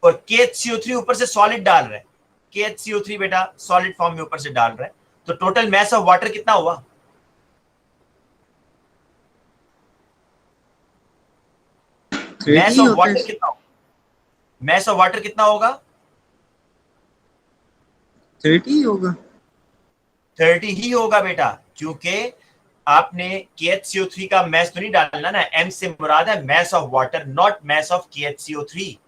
और KHCO3 ऊपर से सॉलिड डाल रहा है, KHCO3 बेटा सॉलिड फॉर्म में ऊपर से डाल रहा है, तो टोटल मैस ऑफ वाटर कितना हुआ? मैस ऑफ वाटर कितना होगा? मैस ऑफ वाटर कितना होगा? 30 होगा। 30 ही होगा बेटा, क्योंकि आपने KHCO3 का मैस तो नहीं डालना ना, M से मुराद है mess of water, not mass of KHCO3।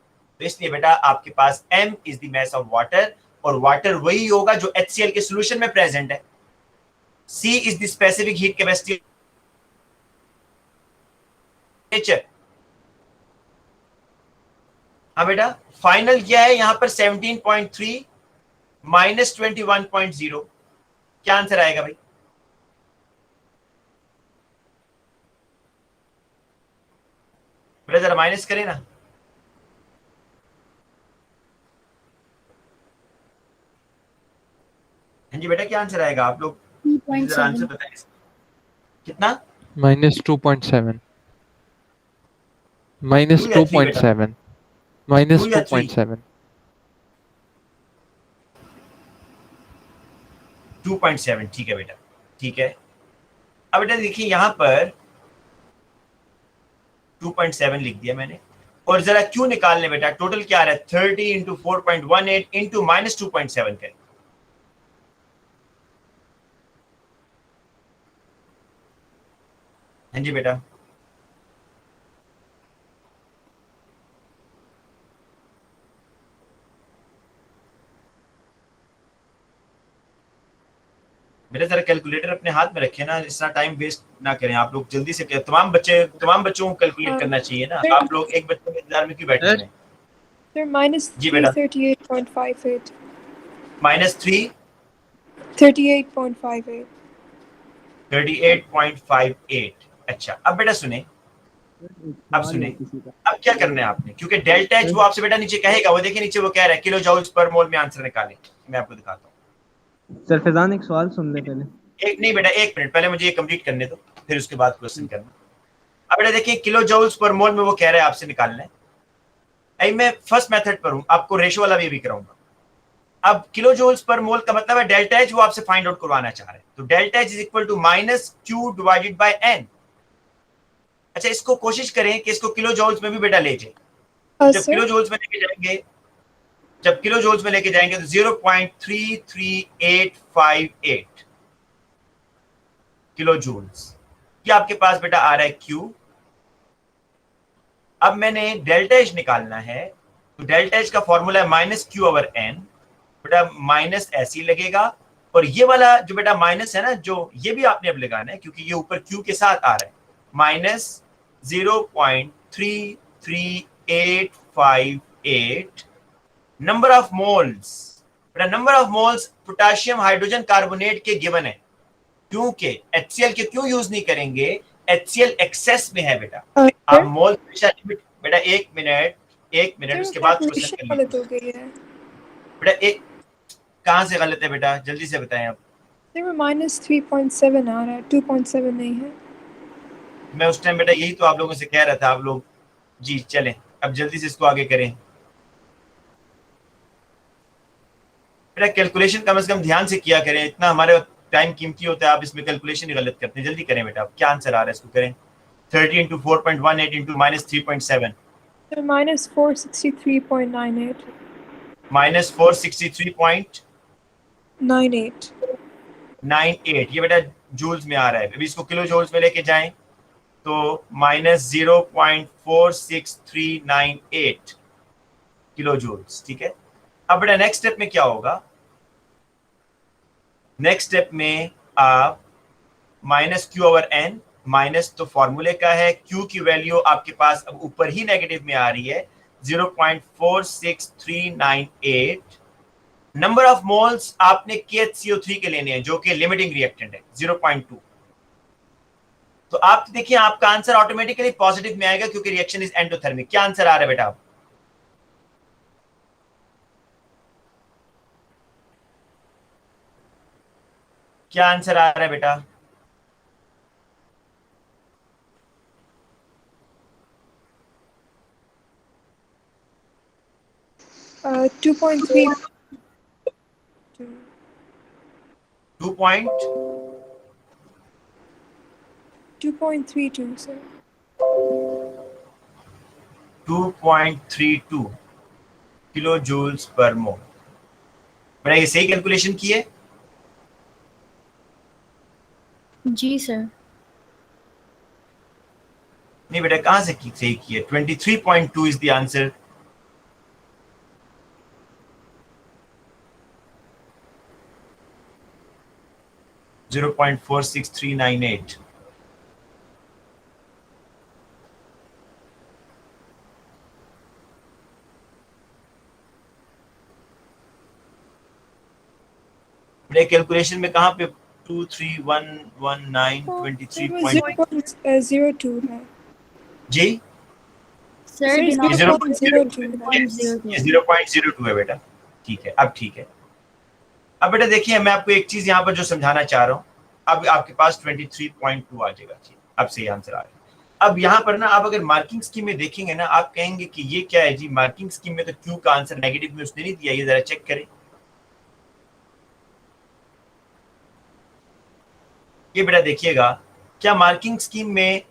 तो इसलिए बेटा आपके पास M is the mess of water, और वाटर वही होगा जो HCl के सॉल्यूशन में प्रेजेंट है। C is the specific heat capacity nature. हाँ बेटा, फाइनल क्या है यहां पर? 17.3 माइनस 21.0, क्या आंसर आएगा भाई? बेटा जरा माइनस करें ना। हाँ जी बेटा, क्या आंसर आएगा? आप लोग जरा आंसर बताएं। कितना? -2.7 -2.7 -2.7 2.7। ठीक है बेटा, ठीक है। अब बेटा देखिए यहां पर 2.7 लिख दिया मैंने, और जरा क्यों निकालने बेटा? टोटल क्या आ रहा है? 30 इंटू 4.18 इंटू माइनस 2.7 करें। हाँ जी बेटा, बेटा जरा कैलकुलेटर अपने हाथ में रखे ना, इतना टाइम वेस्ट ना करें आप लोग, जल्दी से करें। तमाम बच्चों को कैलकुलेट करना चाहिए ना, आप लोग एक बच्चे के इंतजार में क्यों बैठे हैं? Sir, minus जी बेटा, 338.58. -3 38.58. 38.58। अच्छा अब बेटा सुने, अब सुने, अब क्या करना है आपने, क्योंकि डेल्टा एच वो आपसे बेटा नीचे कहेगा, वो देखिए नीचे वो कह रहा है किलो जूल्स पर मोल में आंसर निकालें। मैं आपको दिखाता हूँ। सर फैजान एक सवाल सुन ले पहले। एक नहीं बेटा, एक मिनट पहले मुझे ये कंप्लीट करने दो, फिर उसके बाद क्वेश्चन करना। अब बेटा देखिए किलो जूल्स पर मोल में वो कह रहा है आपसे निकालना है। आई मैं फर्स्ट मेथड पर हूं, आपको रेशो वाला भी कराऊंगा। अब किलो जूल्स पर मोल का मतलब है डेल्टा एच वो आपसे फाइंड आउट करवाना चाह रहे हैं, तो delta H is equal to -Q divided by N। अच्छा इसको कोशिश करें कि इसको किलो जूल्स में भी बेटा ले जाए। जब sir. किलो जूल्स में लेके जाएंगे, जब किलो जूल्स में लेके जाएंगे तो 0.33858 किलो जूल्स। ये आपके पास बेटा आ रहा है Q, अब मैंने डेल्टा एच निकालना है, तो डेल्टा एच का फॉर्मूला है माइनस क्यू ओवर एन, बेटा माइनस ऐसे ही लगेगा, और ये वाला जो बेटा माइनस है ना, जो ये भी आपने अब लगाना है क्योंकि ये ऊपर क्यू के साथ आ रहा है, माइनस 0.33858 नंबर ऑफ मोल्स, बेटा number of moles potassium hydrogen carbonate के गिवन है, क्योंकि HCl के क्यों यूज नहीं करेंगे, HCl एक्सेस में है बेटा। आप मोल लिमिट, बेटा एक मिनट उसके बाद क्वेश्चन कर गलत हो लीजिए गई है बेटा। एक कहाँ से गलत है बेटा, जल्दी से बताएं आप। सर माइनस 3.7 आ रहा है, 2.7 नहीं है। मैं उस टाइम बेटा यही तो आप लोगों से कह रहा था, आप लोग जी चलें अब जल्दी से इसको आगे करें बेटा। कैलकुलेशन कम से कम ध्यान से किया करें, इतना हमारे टाइम कीमती होता है, आप इसमें कैलकुलेशन ही गलत करते हैं। जल्दी करें बेटा, आप क्या आंसर आ रहा है इसको करें। 30 into 4.18 into minus 3.7 sir minus 463.98 minus 463.98 98। ये बेटा जूल्स में आ रहा है, अभी इसको किलो जूल्स में लेके जाएं तो माइनस 0.46398 किलो जूल्स, ठीक है। अब बेटा नेक्स्ट स्टेप में क्या होगा, नेक्स्ट स्टेप में आप minus Q over N, minus तो फॉर्मूले का है, क्यू की वैल्यू आपके पास अब ऊपर ही नेगेटिव में आ रही है 0.46398, नंबर ऑफ मोल्स आपने KHCO3 के लेने हैं जो कि लिमिटिंग रिएक्टेंट है 0.2। तो आप देखिए आपका आंसर ऑटोमेटिकली पॉजिटिव में आएगा क्योंकि रिएक्शन इज एंडोथर्मिक। क्या आंसर आ रहा है बेटा, आप क्या आंसर आ रहा है बेटा? 2.3 2.32 सर। 2.32 किलो जूल्स पर मोल। मैंने ये सही कैलकुलेशन की है? जी सर। नहीं बेटा, कहां से सही की है? 23.2 इज द आंसर। $0.46398। कैलकुलेशन में कहां पे 0.02 है जी सर ये 0.02 है बेटा, ठीक है। अब ठीक है, अब बेटा देखिए मैं आपको एक चीज यहाँ पर जो समझाना चाह रहा हूँ, अब आपके पास 23.2 आ जाएगा, ठीक, अब सही आंसर आ रहा है। अब यहाँ पर ना आप अगर मार्किंग स्कीम में देखेंगे ना, आप कहेंगे कि ये क्या है जी, मार्किंग स्कीम में तो क्यू का आंसर नेगेटिव में उसने नहीं दिया, ये जरा चेक करें। ये बेटा देखिएगा, क्या मार्किंग स्कीम में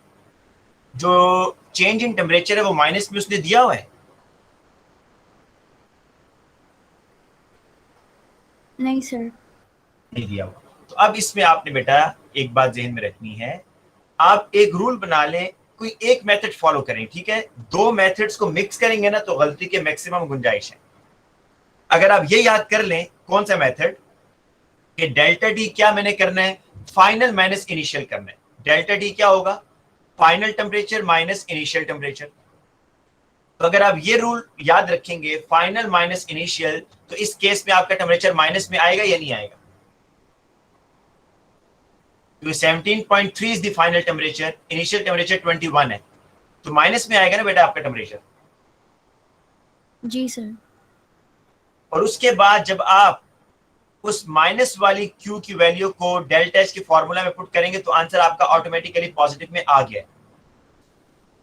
जो चेंज इन टेम्परेचर है वो माइनस में उसने दिया हुआ है? नहीं सर। नहीं दिया हुआ। तो अब इसमें आपने बेटा एक बात ज़हन में रखनी है, आप एक रूल बना लें, कोई एक मेथड फॉलो करें, ठीक है। दो मेथड्स को मिक्स करेंगे ना तो गलती के मैक्सिमम गुंजाइश है। अगर आप ये याद कर लें कौन सा मेथड, कि डेल्टा टी क्या मैंने करना है, फाइनल माइनस इनिशियल करना है। डेल्टा टी क्या होगा, final temperature minus initial temperature. तो अगर आप ये रूल याद रखेंगे, फाइनल माइनस इनिशियल, तो इस केस में आपका टेम्परेचर माइनस में आएगा या नहीं आएगा? तो 17.3 is the final temperature, initial temperature 21 है, तो माइनस में आएगा ना बेटा आपका टेम्परेचर। जी सर। और उसके बाद जब आप उस माइनस वाली क्यू की वैल्यू को डेल्टा एच के फॉर्मूला में पुट करेंगे तो आंसर आपका ऑटोमेटिकली पॉजिटिव में आ गया।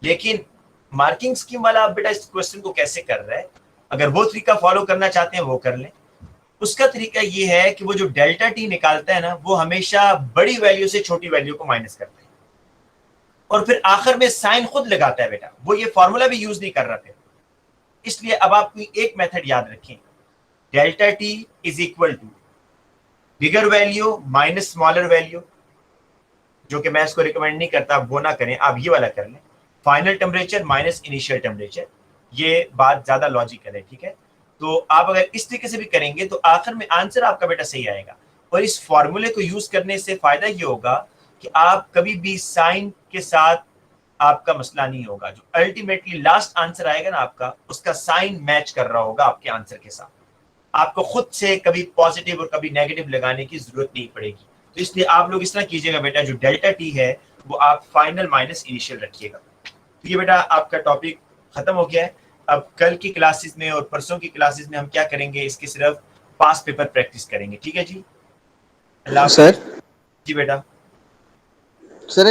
लेकिन मार्किंग स्कीम वाला आप बेटा इस क्वेश्चन को कैसे कर रहा है, अगर वो तरीका फॉलो करना चाहते हैं वो कर लें। उसका तरीका ये है कि वो जो डेल्टा टी निकालता है ना, वो हमेशा बड़ी वैल्यू से छोटी वैल्यू को माइनस करता है और फिर आखिर में साइन खुद लगाता है बेटा, वो ये फॉर्मूला भी यूज नहीं कर रहा था। इसलिए अब आप एक मेथड याद रखें, delta T is equal to bigger value minus smaller value, जो कि मैं इसको रिकमेंड नहीं करता, आप वो ना करें, आप ये वाला कर लें। Final temperature minus initial temperature. ये बात ज्यादा लॉजिकल है, ठीक है। तो आप अगर इस तरीके से भी करेंगे तो आखिर में आंसर आपका बेटा सही आएगा। और इस फॉर्मूले को यूज करने से फायदा ये होगा कि आप कभी भी साइन के साथ आपका मसला नहीं होगा। जो अल्टीमेटली लास्ट आंसर आएगा ना आपका, उसका साइन मैच कर रहा होगा आपके आंसर के साथ। आपको खुद से कभी पॉजिटिव और कभी नेगेटिव लगाने की जरूरत नहीं पड़ेगी। तो इसलिए आप लोग इस तरह कीजिएगा बेटा, जो डेल्टा टी है वो आप फाइनल माइनस इनिशियल रखिएगा। तो ये बेटा आपका टॉपिक खत्म हो गया है। अब कल की क्लासेस में और परसों की क्लासेस में हम क्या करेंगे, इसकी सिर्फ पास पेपर प्रैक्टिस करेंगे, ठीक है जी। अल्लाह सर जी बेटा। सर